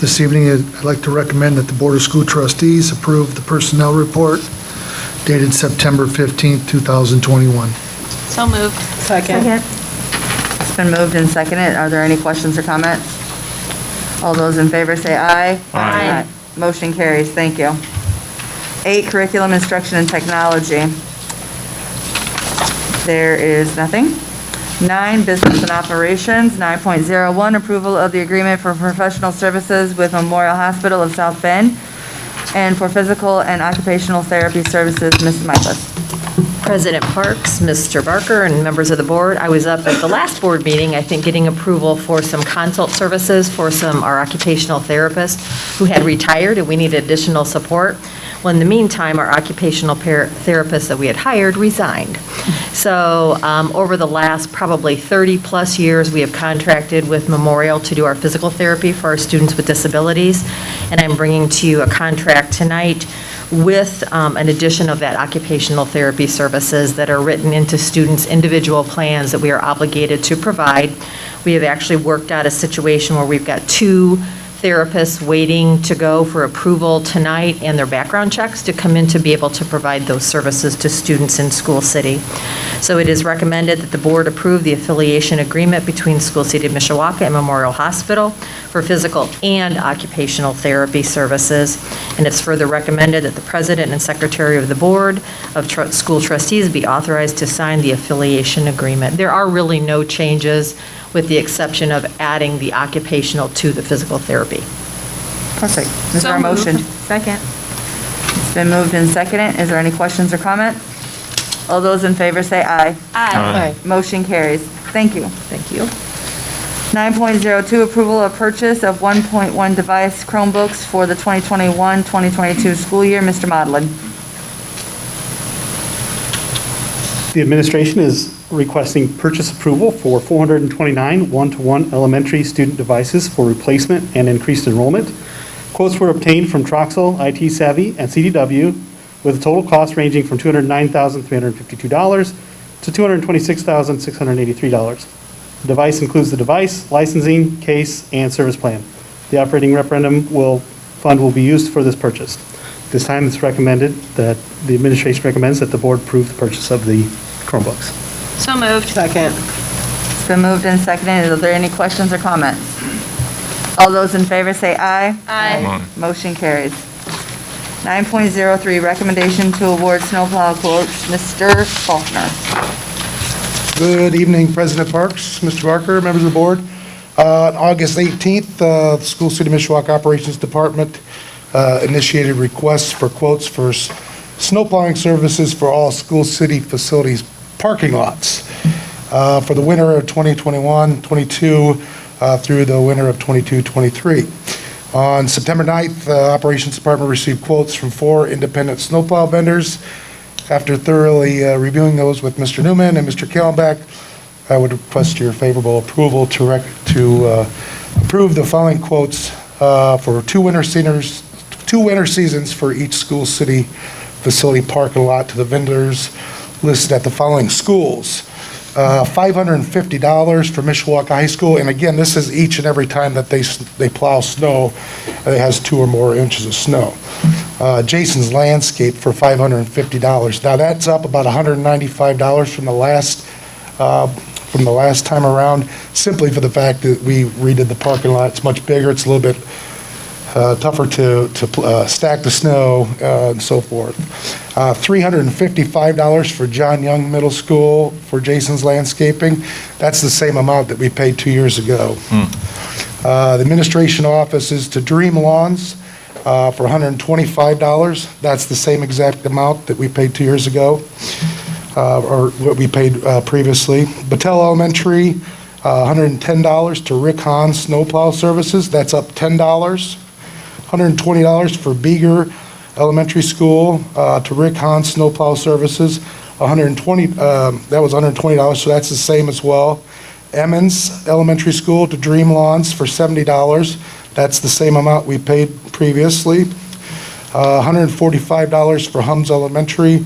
This evening, I'd like to recommend that the Board of School Trustees approve the personnel report dated September 15th, 2021. So moved. Second. It's been moved and seconded. Are there any questions or comments? All those in favor say aye. Aye. Motion carries. Thank you. 8, curriculum, instruction, and technology. There is nothing. 9, business and operations. 9.01, approval of the agreement for professional services with Memorial Hospital of South Bend and for physical and occupational therapy services. Mrs. Michaelis. President Parks, Mr. Barker, and members of the board, I was up at the last board meeting, I think, getting approval for some consult services for our occupational therapists who had retired and we needed additional support. Well, in the meantime, our occupational therapist that we had hired resigned. So over the last probably 30-plus years, we have contracted with Memorial to do our physical therapy for our students with disabilities, and I'm bringing to you a contract tonight with an addition of that occupational therapy services that are written into students' individual plans that we are obligated to provide. We have actually worked out a situation where we've got 2 therapists waiting to go for approval tonight and their background checks to come in to be able to provide those services to students in School City. So it is recommended that the board approve the affiliation agreement between School City of Mishawaka and Memorial Hospital for physical and occupational therapy services. And it's further recommended that the president and secretary of the board of school trustees be authorized to sign the affiliation agreement. There are really no changes with the exception of adding the occupational to the physical therapy. Perfect. Is there a motion? Second. It's been moved and seconded. Is there any questions or comments? All those in favor say aye. Aye. Motion carries. Thank you. Thank you. 9.02, approval of purchase of 1.1 device Chromebooks for the 2021-2022 school year. Mr. Modlin. The administration is requesting purchase approval for 429 one-to-one elementary student devices for replacement and increased enrollment. Quotes were obtained from Troxel, IT Savvy, and CDW with a total cost ranging from $209,352 to $226,683. The device includes the device, licensing, case, and service plan. The operating referendum fund will be used for this purchase. This time it's recommended that the administration recommends that the board approve the purchase of the Chromebooks. So moved. Second. It's been moved and seconded. Are there any questions or comments? All those in favor say aye. Aye. Motion carries. 9.03, recommendation to award snowplow quotes. Mr. Faulkner. Good evening, President Parks, Mr. Barker, members of the board. On August 18th, the School City Mishawaka Operations Department initiated requests for quotes for snowplowing services for all School City facilities parking lots for the winter of 2021-22 through the winter of 22-23. On September 9th, the Operations Department received quotes from 4 independent snowplow vendors. After thoroughly reviewing those with Mr. Newman and Mr. Kallenbach, I would request your favorable approval to approve the following quotes for 2 winter seasons for each School City facility parking lot to the vendors listed at the following schools. $550 for Mishawaka High School, and again, this is each and every time that they plow snow, it has 2 or more inches of snow. Jason's Landscape for $550. Now that's up about $195 from the last time around, simply for the fact that we redid the parking lot. It's much bigger. It's a little bit tougher to stack the snow and so forth. $355 for John Young Middle School for Jason's Landscaping. That's the same amount that we paid 2 years ago. The administration office is to Dream Lawns for $125. That's the same exact amount that we paid 2 years ago, or what we paid previously. Battelle Elementary, $110 to Rick Hahn Snowplow Services. That's up $10. $120 for Beeger Elementary School to Rick Hahn Snowplow Services. That was $120, so that's the same as well. Emmons Elementary School to Dream Lawns for $70. That's the same amount we paid previously. $145 for Hums Elementary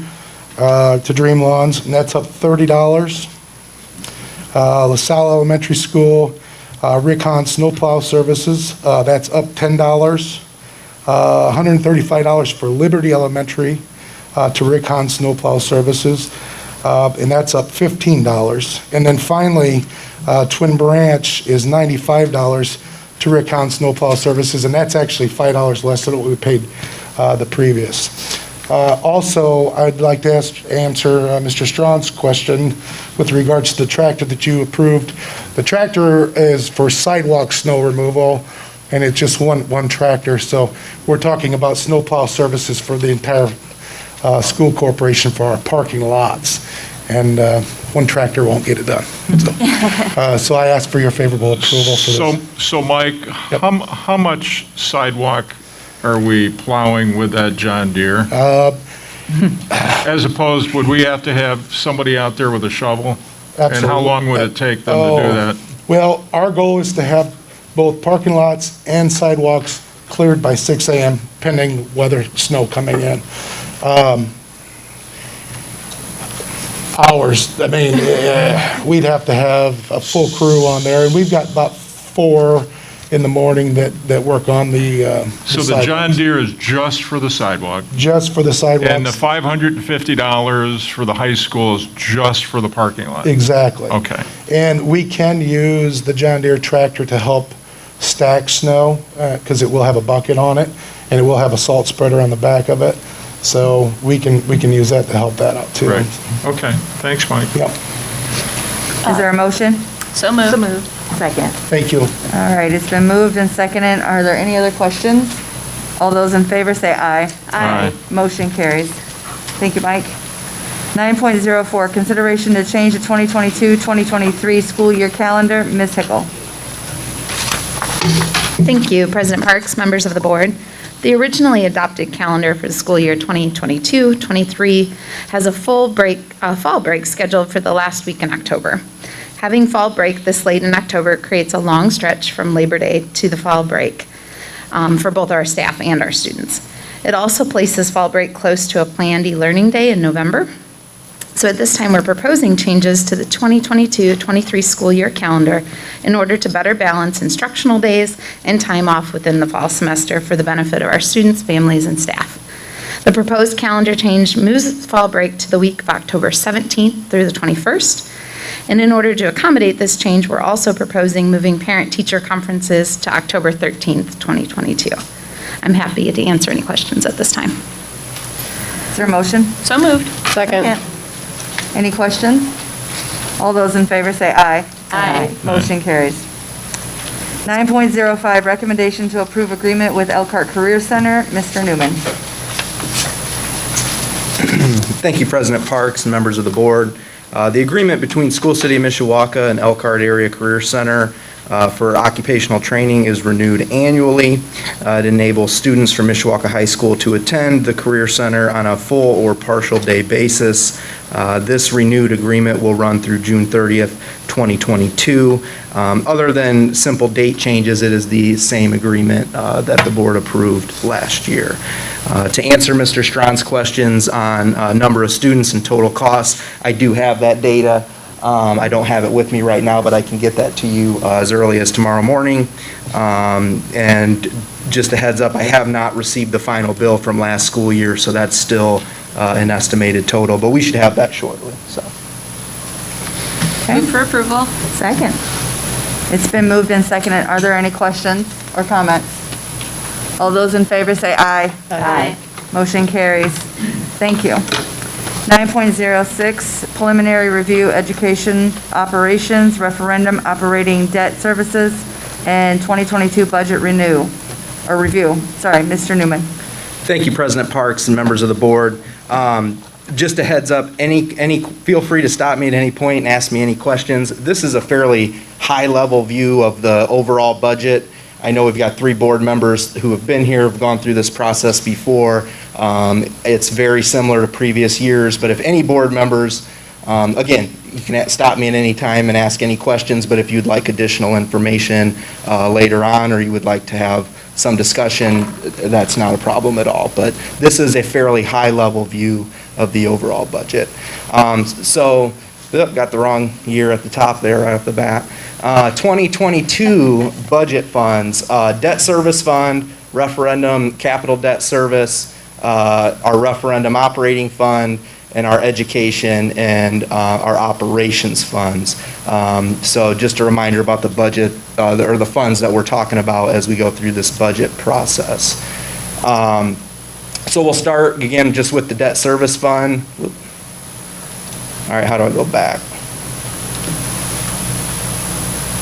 to Dream Lawns, and that's up $30. LaSalle Elementary School, Rick Hahn Snowplow Services, that's up $10. $135 for Liberty Elementary to Rick Hahn Snowplow Services, and that's up $15. And then finally, Twin Branch is $95 to Rick Hahn Snowplow Services, and that's actually $5 less than what we paid the previous. Also, I'd like to answer Mr. Strawn's question with regards to the tractor that you approved. The tractor is for sidewalk snow removal, and it's just one tractor. So we're talking about snowplow services for the entire school corporation for our parking lots. And one tractor won't get it done. So I ask for your favorable approval for this. So Mike, how much sidewalk are we plowing with that John Deere? As opposed, would we have to have somebody out there with a shovel? Absolutely. And how long would it take them to do that? Well, our goal is to have both parking lots and sidewalks cleared by 6 a.m. pending weather, snow coming in. Hours, I mean, we'd have to have a full crew on there, and we've got about 4 in the morning that work on the So the John Deere is just for the sidewalk? Just for the sidewalks. And the $550 for the high school is just for the parking lot? Exactly. Okay. And we can use the John Deere tractor to help stack snow, because it will have a bucket on it, and it will have a salt spreader on the back of it. So we can use that to help that out too. Right. Okay. Thanks, Mike. Yep. Is there a motion? So moved. So moved. Second. Thank you. All right, it's been moved and seconded. Are there any other questions? All those in favor say aye. Aye. Motion carries. Thank you, Mike. 9.04, consideration to change the 2022-2023 school year calendar. Ms. Hickle. Thank you, President Parks, members of the board. The originally adopted calendar for the school year 2022-23 has a fall break scheduled for the last week in October. Having fall break this late in October creates a long stretch from Labor Day to the fall break for both our staff and our students. It also places fall break close to a planned e-learning day in November. So at this time, we're proposing changes to the 2022-23 school year calendar in order to better balance instructional days and time off within the fall semester for the benefit of our students, families, and staff. The proposed calendar change moves fall break to the week of October 17th through the 21st. And in order to accommodate this change, we're also proposing moving parent-teacher conferences to October 13th, 2022. I'm happy to answer any questions at this time. Is there a motion? So moved. Second. Any questions? All those in favor say aye. Aye. Motion carries. 9.05, recommendation to approve agreement with Elkhart Career Center. Mr. Newman. Thank you, President Parks and members of the board. The agreement between School City of Mishawaka and Elkhart Area Career Center for occupational training is renewed annually. It enables students from Mishawaka High School to attend the Career Center on a full or partial day basis. This renewed agreement will run through June 30th, 2022. Other than simple date changes, it is the same agreement that the board approved last year. To answer Mr. Strawn's questions on number of students and total costs, I do have that data. I don't have it with me right now, but I can get that to you as early as tomorrow morning. And just a heads up, I have not received the final bill from last school year, so that's still an estimated total, but we should have that shortly. So. Move for approval. Second. It's been moved and seconded. Are there any questions or comments? All those in favor say aye. Aye. Motion carries. Thank you. 9.06, preliminary review, education operations, referendum, operating debt services, and 2022 budget review. Sorry, Mr. Newman. Thank you, President Parks and members of the board. Just a heads up, feel free to stop me at any point and ask me any questions. This is a fairly high-level view of the overall budget. I know we've got 3 board members who have been here, have gone through this process before. It's very similar to previous years, but if any board members, again, you can stop me at any time and ask any questions, but if you'd like additional information later on, or you would like to have some discussion, that's not a problem at all. But this is a fairly high-level view of the overall budget. Got the wrong year at the top there right off the bat. 2022 budget funds, debt service fund, referendum, capital debt service, our referendum operating fund, and our education and our operations funds. So just a reminder about the budget, or the funds that we're talking about as we go through this budget process. So we'll start, again, just with the debt service fund. All right, how do I go back?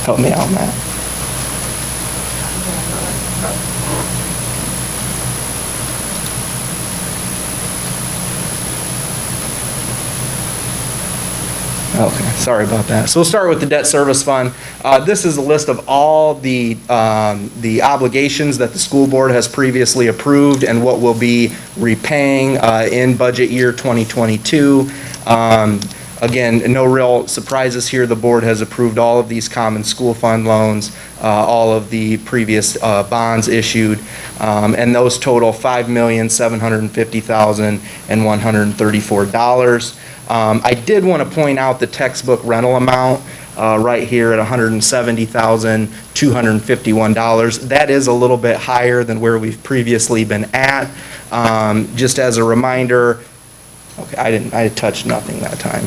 Help me out, Matt. Okay, sorry about that. So we'll start with the debt service fund. This is a list of all the obligations that the school board has previously approved and what we'll be repaying in budget year 2022. Again, no real surprises here. The board has approved all of these common school fund loans, all of the previous bonds issued, and those total $5,750,134. I did want to point out the textbook rental amount right here at $170,251. That is a little bit higher than where we've previously been at. Just as a reminder, okay, I touched nothing that time.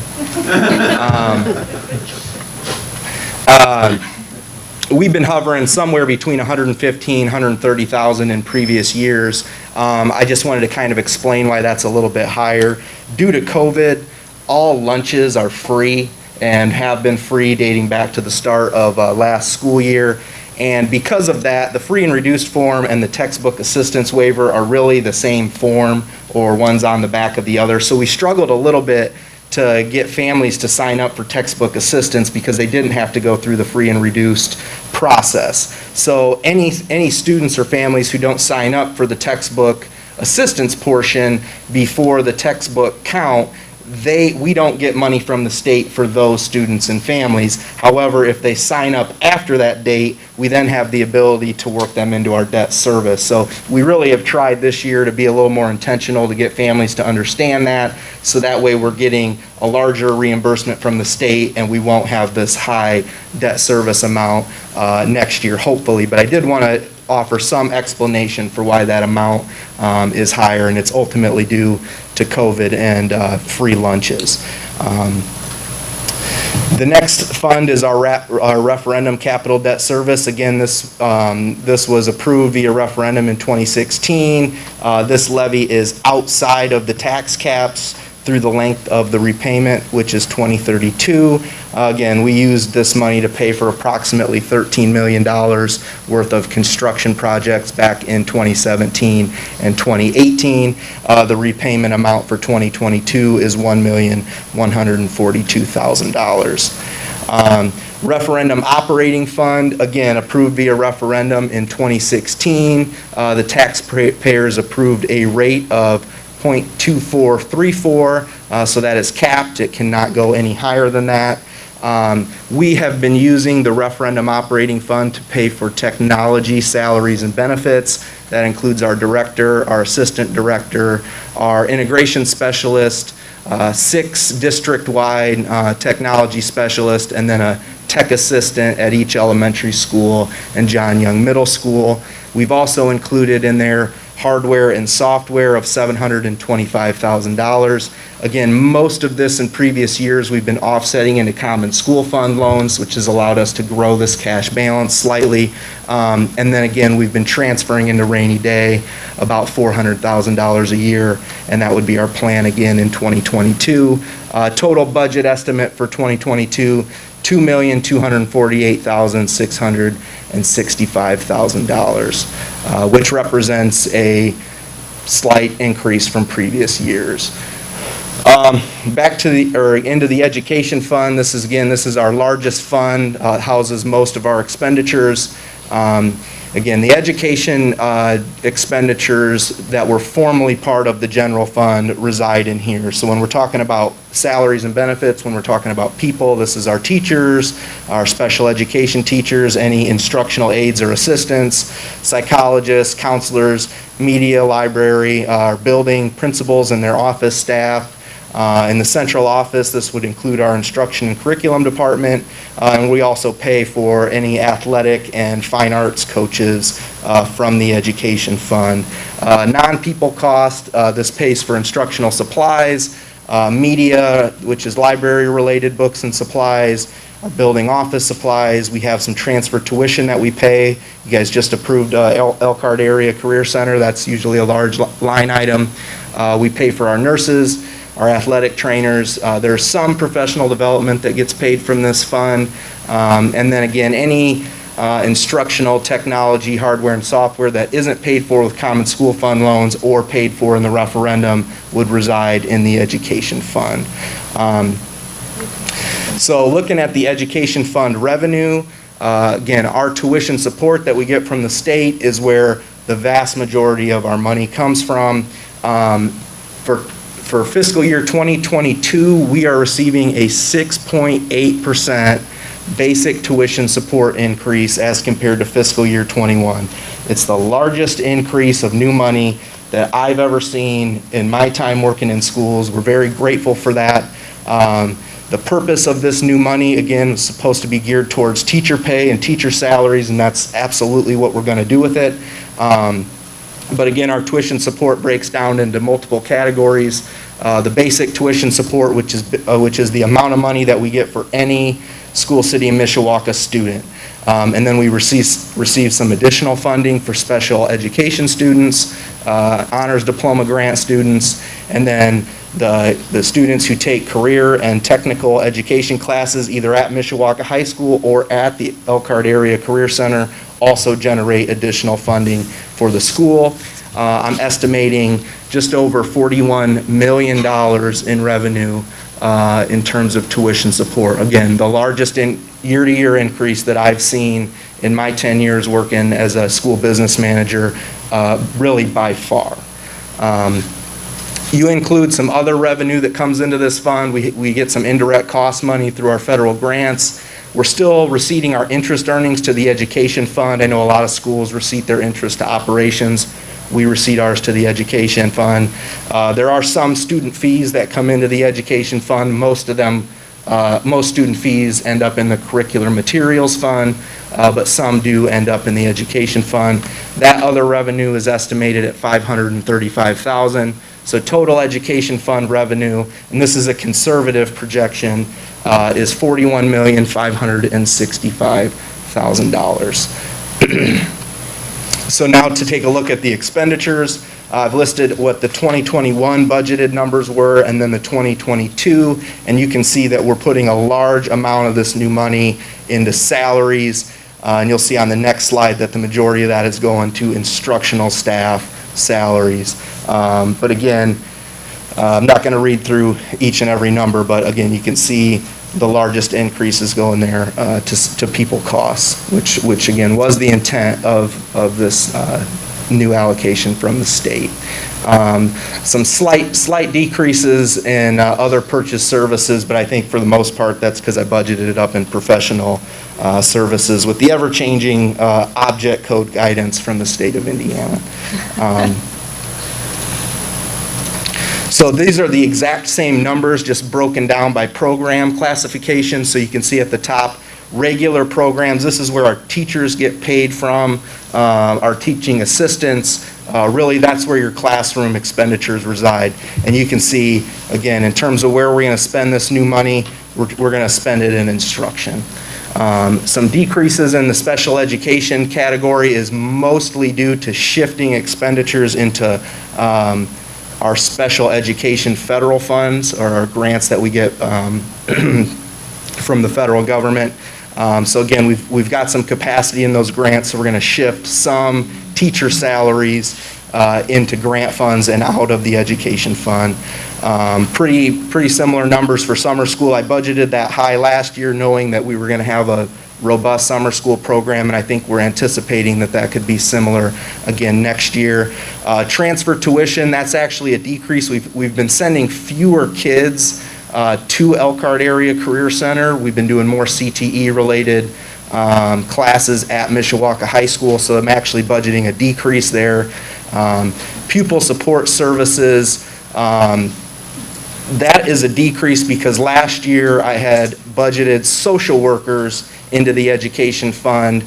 We've been hovering somewhere between 115, 130,000 in previous years. I just wanted to kind of explain why that's a little bit higher. Due to COVID, all lunches are free and have been free dating back to the start of last school year. And because of that, the free and reduced form and the textbook assistance waiver are really the same form, or one's on the back of the other. So we struggled a little bit to get families to sign up for textbook assistance because they didn't have to go through the free and reduced process. So any students or families who don't sign up for the textbook assistance portion before the textbook count, we don't get money from the state for those students and families. However, if they sign up after that date, we then have the ability to work them into our debt service. So we really have tried this year to be a little more intentional to get families to understand that, so that way we're getting a larger reimbursement from the state and we won't have this high debt service amount next year, hopefully. But I did want to offer some explanation for why that amount is higher, and it's ultimately due to COVID and free lunches. The next fund is our referendum capital debt service. Again, this was approved via referendum in 2016. This levy is outside of the tax caps through the length of the repayment, which is 2032. Again, we used this money to pay for approximately $13 million worth of construction projects back in 2017 and 2018. The repayment amount for 2022 is $1,142,000. Referendum operating fund, again, approved via referendum in 2016. The taxpayers approved a rate of 0.2434, so that is capped. It cannot go any higher than that. We have been using the referendum operating fund to pay for technology, salaries, and benefits. That includes our director, our assistant director, our integration specialist, 6 district-wide technology specialists, and then a tech assistant at each elementary school and John Young Middle School. We've also included in there hardware and software of $725,000. Again, most of this in previous years we've been offsetting into common school fund loans, which has allowed us to grow this cash balance slightly. And then again, we've been transferring into rainy day about $400,000 a year, and that would be our plan again in 2022. Total budget estimate for 2022, $2,248,665,000, which represents a slight increase from previous years. Back to into the education fund. This is our largest fund, houses most of our expenditures. Again, the education expenditures that were formerly part of the general fund reside in here. So when we're talking about salaries and benefits, when we're talking about people, this is our teachers, our special education teachers, any instructional aides or assistants, psychologists, counselors, media, library, our building principals and their office staff. In the central office, this would include our instruction and curriculum department, and we also pay for any athletic and fine arts coaches from the education fund. Non-people cost, this pays for instructional supplies, media, which is library-related books and supplies, our building office supplies. We have some transfer tuition that we pay. You guys just approved Elkhart Area Career Center. That's usually a large line item. We pay for our nurses, our athletic trainers. There's some professional development that gets paid from this fund. And then again, any instructional technology, hardware, and software that isn't paid for with common school fund loans or paid for in the referendum would reside in the education fund. So looking at the education fund revenue, again, our tuition support that we get from the state is where the vast majority of our money comes from. For fiscal year 2022, we are receiving a 6.8% basic tuition support increase as compared to fiscal year 21. It's the largest increase of new money that I've ever seen in my time working in schools. We're very grateful for that. The purpose of this new money, again, is supposed to be geared towards teacher pay and teacher salaries, and that's absolutely what we're going to do with it. But again, our tuition support breaks down into multiple categories. The basic tuition support, which is the amount of money that we get for any School City of Mishawaka student. And then we receive some additional funding for special education students, honors diploma grant students, and then the students who take career and technical education classes either at Mishawaka High School or at the Elkhart Area Career Center also generate additional funding for the school. I'm estimating just over $41 million in revenue in terms of tuition support. Again, the largest year-to-year increase that I've seen in my 10 years working as a school business manager, really by far. You include some other revenue that comes into this fund. We get some indirect cost money through our federal grants. We're still receiving our interest earnings to the education fund. I know a lot of schools receipt their interest to operations. We receipt ours to the education fund. There are some student fees that come into the education fund. Most student fees end up in the curricular materials fund, but some do end up in the education fund. That other revenue is estimated at $535,000. So total education fund revenue, and this is a conservative projection, is $41,565,000. So now to take a look at the expenditures, I've listed what the 2021 budgeted numbers were and then the 2022, and you can see that we're putting a large amount of this new money into salaries, and you'll see on the next slide that the majority of that is going to instructional staff salaries. But again, I'm not going to read through each and every number, but again, you can see the largest increases going there to people costs, which again was the intent of this new allocation from the state. Some slight decreases in other purchase services, but I think for the most part that's because I budgeted it up in professional services with the ever-changing object code guidance from the state of Indiana. So these are the exact same numbers, just broken down by program classification. So you can see at the top, regular programs. This is where our teachers get paid from, our teaching assistants. Really, that's where your classroom expenditures reside. And you can see, again, in terms of where we're going to spend this new money, we're going to spend it in instruction. Some decreases in the special education category is mostly due to shifting expenditures into our special education federal funds, or our grants that we get from the federal government. So again, we've got some capacity in those grants, so we're going to shift some teacher salaries into grant funds and out of the education fund. Pretty similar numbers for summer school. I budgeted that high last year knowing that we were going to have a robust summer school program, and I think we're anticipating that could be similar again next year. Transfer tuition, that's actually a decrease. We've been sending fewer kids to Elkhart Area Career Center. We've been doing more CTE-related classes at Mishawaka High School, so I'm actually budgeting a decrease there. Pupil support services, that is a decrease because last year I had budgeted social workers into the education fund,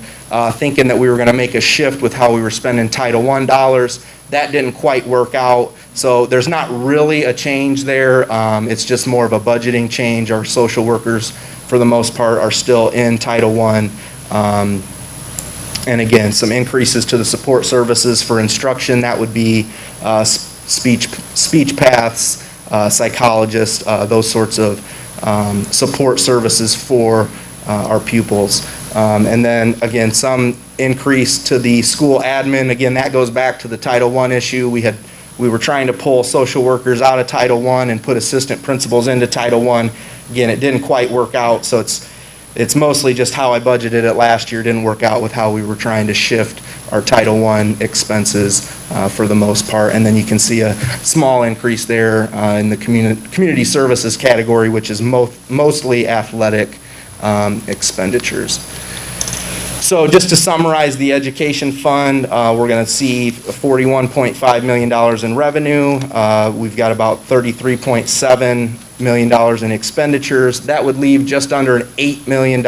thinking that we were going to make a shift with how we were spending Title I dollars. That didn't quite work out, so there's not really a change there. It's just more of a budgeting change. Our social workers, for the most part, are still in Title I. And again, some increases to the support services for instruction. That would be speech paths, psychologists, those sorts of support services for our pupils. And then, again, some increase to the school admin. Again, that goes back to the Title I issue. We were trying to pull social workers out of Title I and put assistant principals into Title I. Again, it didn't quite work out, so it's mostly just how I budgeted it last year. It didn't work out with how we were trying to shift our Title I expenses for the most part. And then you can see a small increase there in the community services category, which is mostly athletic expenditures. So just to summarize the education fund, we're going to see $41.5 million in revenue. We've got about $33.7 million in expenditures. That would leave just under an $8 million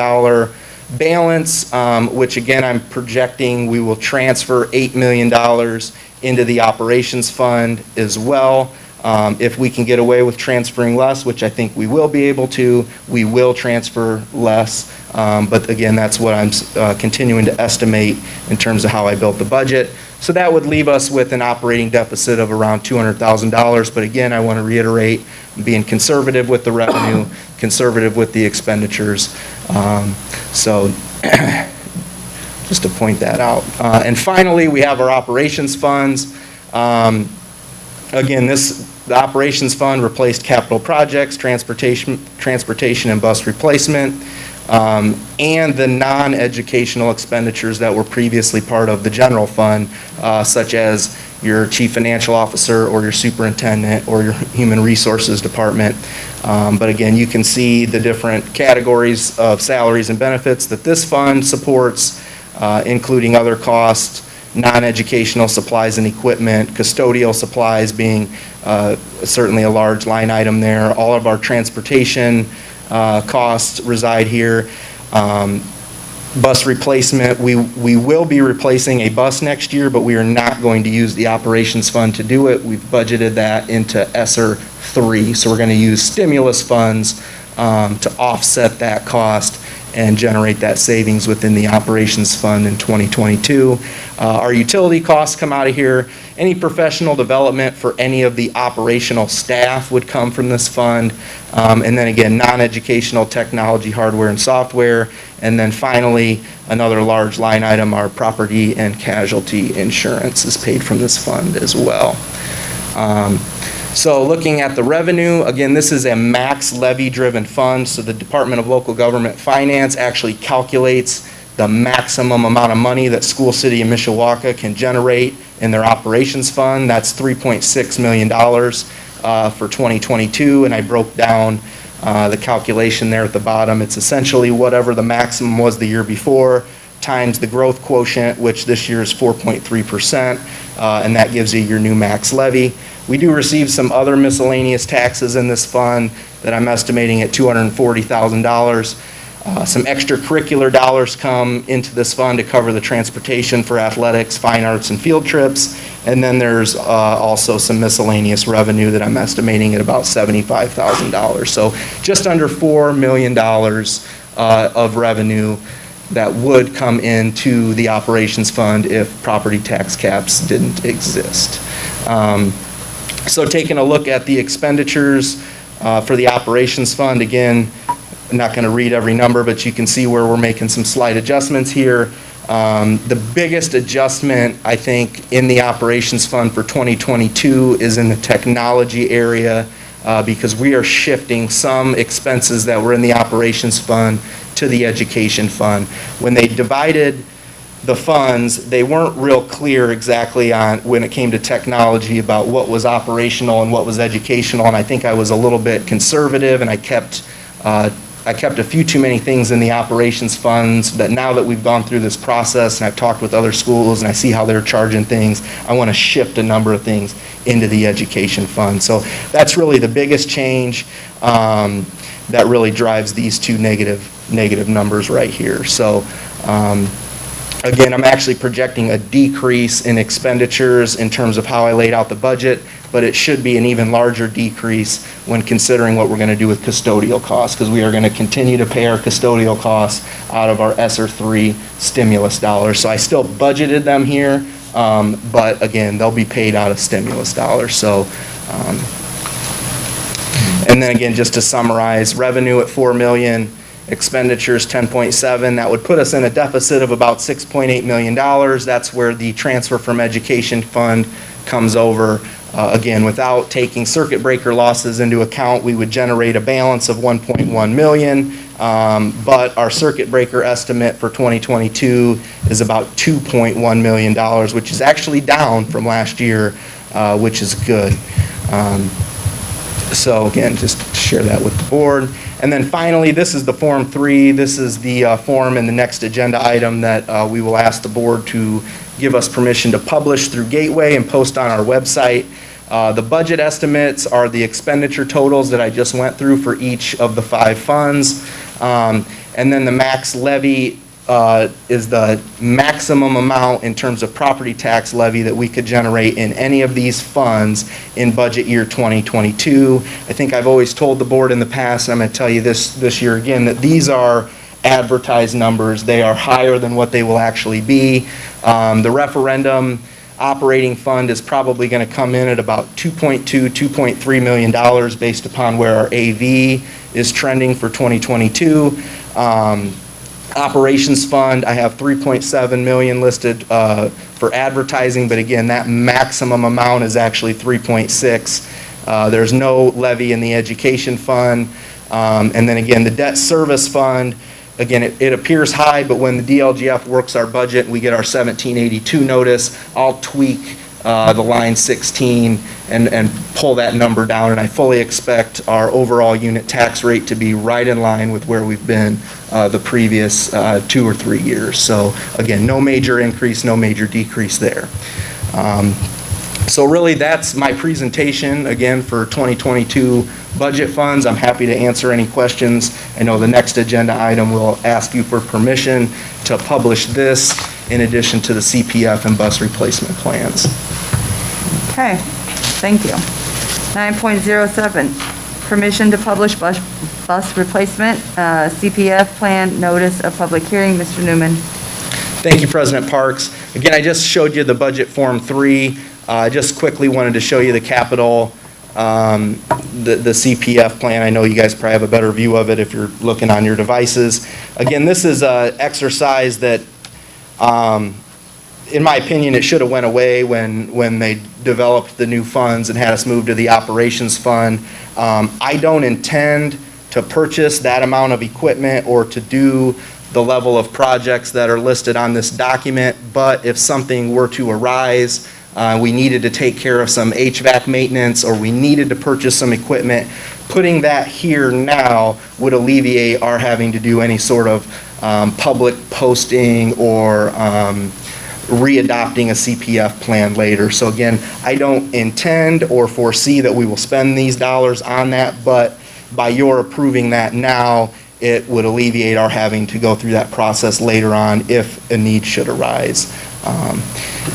balance, which again, I'm projecting we will transfer $8 million into the operations fund as well. If we can get away with transferring less, which I think we will be able to, we will transfer less. But again, that's what I'm continuing to estimate in terms of how I built the budget. So that would leave us with an operating deficit of around $200,000. But again, I want to reiterate, being conservative with the revenue, conservative with the expenditures. So just to point that out. And finally, we have our operations funds. Again, the operations fund replaced capital projects, transportation and bus replacement, and the non-educational expenditures that were previously part of the general fund, such as your chief financial officer or your superintendent or your human resources department. But again, you can see the different categories of salaries and benefits that this fund supports, including other costs, non-educational supplies and equipment, custodial supplies being certainly a large line item there. All of our transportation costs reside here. Bus replacement, we will be replacing a bus next year, but we are not going to use the operations fund to do it. We've budgeted that into ESSER 3, so we're going to use stimulus funds to offset that cost and generate that savings within the operations fund in 2022. Our utility costs come out of here. Any professional development for any of the operational staff would come from this fund. And then again, non-educational technology, hardware and software. And then finally, another large line item, our property and casualty insurance is paid from this fund as well. So looking at the revenue, again, this is a max levy-driven fund, so the Department of Local Government Finance actually calculates the maximum amount of money that School City of Mishawaka can generate in their operations fund. That's $3.6 million for 2022, and I broke down the calculation there at the bottom. It's essentially whatever the maximum was the year before times the growth quotient, which this year is 4.3%, and that gives you your new max levy. We do receive some other miscellaneous taxes in this fund that I'm estimating at $240,000. Some extracurricular dollars come into this fund to cover the transportation for athletics, fine arts, and field trips. And then there's also some miscellaneous revenue that I'm estimating at about $75,000. So just under $4 million of revenue that would come into the operations fund if property tax caps didn't exist. So taking a look at the expenditures for the operations fund, again, I'm not going to read every number, but you can see where we're making some slight adjustments here. The biggest adjustment, I think, in the operations fund for 2022 is in the technology area because we are shifting some expenses that were in the operations fund to the education fund. When they divided the funds, they weren't real clear exactly on when it came to technology about what was operational and what was educational, and I think I was a little bit conservative, and I kept a few too many things in the operations funds that now that we've gone through this process and I've talked with other schools and I see how they're charging things, I want to shift a number of things into the education fund. So that's really the biggest change that really drives these two negative numbers right here. So Again, I'm actually projecting a decrease in expenditures in terms of how I laid out the budget, but it should be an even larger decrease when considering what we're going to do with custodial costs, because we are going to continue to pay our custodial costs out of our ESSER 3 stimulus dollars. So I still budgeted them here, but again, they'll be paid out of stimulus dollars. So, and then again, just to summarize, revenue at $4 million, expenditures 10.7, that would put us in a deficit of about $6.8 million. That's where the transfer from education fund comes over. Again, without taking circuit breaker losses into account, we would generate a balance of $1.1 million, but our circuit breaker estimate for 2022 is about $2.1 million, which is actually down from last year, which is good. So again, just to share that with the board. And then finally, this is the Form 3. This is the form in the next agenda item that we will ask the board to give us permission to publish through Gateway and post on our website. The budget estimates are the expenditure totals that I just went through for each of the 5 funds. And then the max levy is the maximum amount in terms of property tax levy that we could generate in any of these funds in budget year 2022. I think I've always told the board in the past, and I'm going to tell you this year again, that these are advertised numbers. They are higher than what they will actually be. The referendum operating fund is probably going to come in at about $2.3 million based upon where our AV is trending for 2022. Operations fund, I have $3.7 million listed for advertising, but again, that maximum amount is actually $3.6. There's no levy in the education fund. And then again, the debt service fund, again, it appears high, but when the DLGF works our budget and we get our 1782 notice, I'll tweak the line 16 and pull that number down, and I fully expect our overall unit tax rate to be right in line with where we've been the previous 2 or 3 years. So again, no major increase, no major decrease there. So really, that's my presentation, again, for 2022 budget funds. I'm happy to answer any questions. I know the next agenda item will ask you for permission to publish this in addition to the CPF and bus replacement plans. Okay, thank you. 9.07, permission to publish bus replacement, CPF plan notice of public hearing. Mr. Newman. Thank you, President Parks. Again, I just showed you the budget Form 3. I just quickly wanted to show you the capital, the CPF plan. I know you guys probably have a better view of it if you're looking on your devices. Again, this is an exercise that, in my opinion, it should have went away when they developed the new funds and had us move to the operations fund. I don't intend to purchase that amount of equipment or to do the level of projects that are listed on this document, but if something were to arise, we needed to take care of some HVAC maintenance, or we needed to purchase some equipment, putting that here now would alleviate our having to do any sort of public posting or readopting a CPF plan later. So again, I don't intend or foresee that we will spend these dollars on that, but by your approving that now, it would alleviate our having to go through that process later on if a need should arise.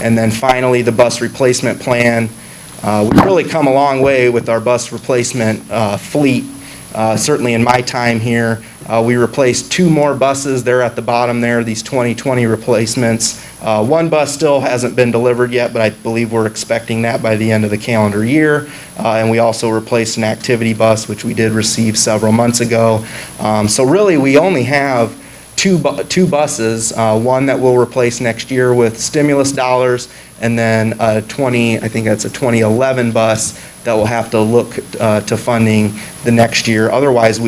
And then finally, the bus replacement plan. We've really come a long way with our bus replacement fleet. Certainly in my time here, we replaced 2 more buses. They're at the bottom there, these 2020 replacements. 1 bus still hasn't been delivered yet, but I believe we're expecting that by the end of the calendar year. And we also replaced an activity bus, which we did receive several months ago. So really, we only have two buses, one that we'll replace next year with stimulus dollars, and then I think that's a 2011 bus that will have to look to funding the next year. Otherwise,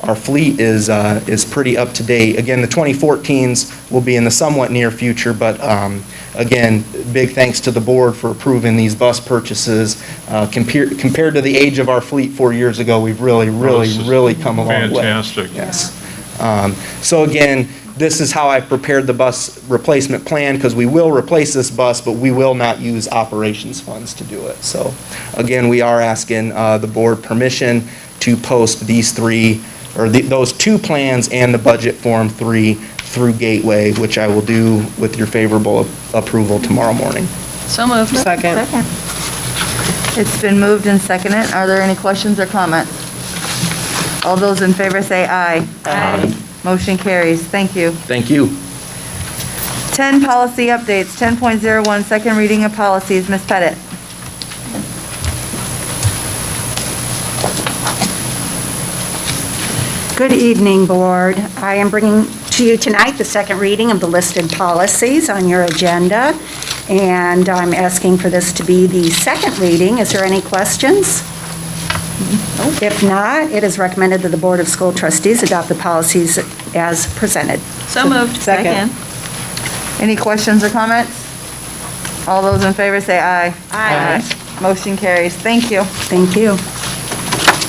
our fleet is pretty up to date. Again, the 2014s will be in the somewhat near future, but again, big thanks to the board for approving these bus purchases. Compared to the age of our fleet 4 years ago, we've really come a long way. Fantastic. Yes. So again, this is how I prepared the bus replacement plan, because we will replace this bus, but we will not use operations funds to do it. So again, we are asking the board permission to post these 3, or those 2 plans and the budget Form 3 through Gateway, which I will do with your favorable approval tomorrow morning. So moved. Second. It's been moved and seconded. Are there any questions or comments? All those in favor say aye. Aye. Motion carries. Thank you. Thank you. 10 policy updates. 10.01, second reading of policies. Ms. Pettit. Good evening, Board. I am bringing to you tonight the second reading of the listed policies on your agenda, and I'm asking for this to be the second reading. Is there any questions? If not, it is recommended that the Board of School Trustees adopt the policies as presented. So moved. Second. Any questions or comments? All those in favor say aye. Aye. Motion carries. Thank you. Thank you.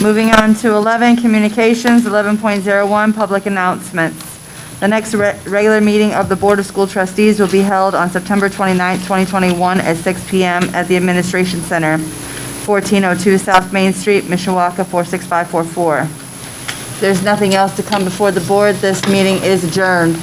Moving on to 11, communications, 11.01, public announcements. The next regular meeting of the Board of School Trustees will be held on September 29, 2021 at 6 p.m. at the Administration Center, 1402 South Main Street, Mishawaka, 46544. There's nothing else to come before the board. This meeting is adjourned.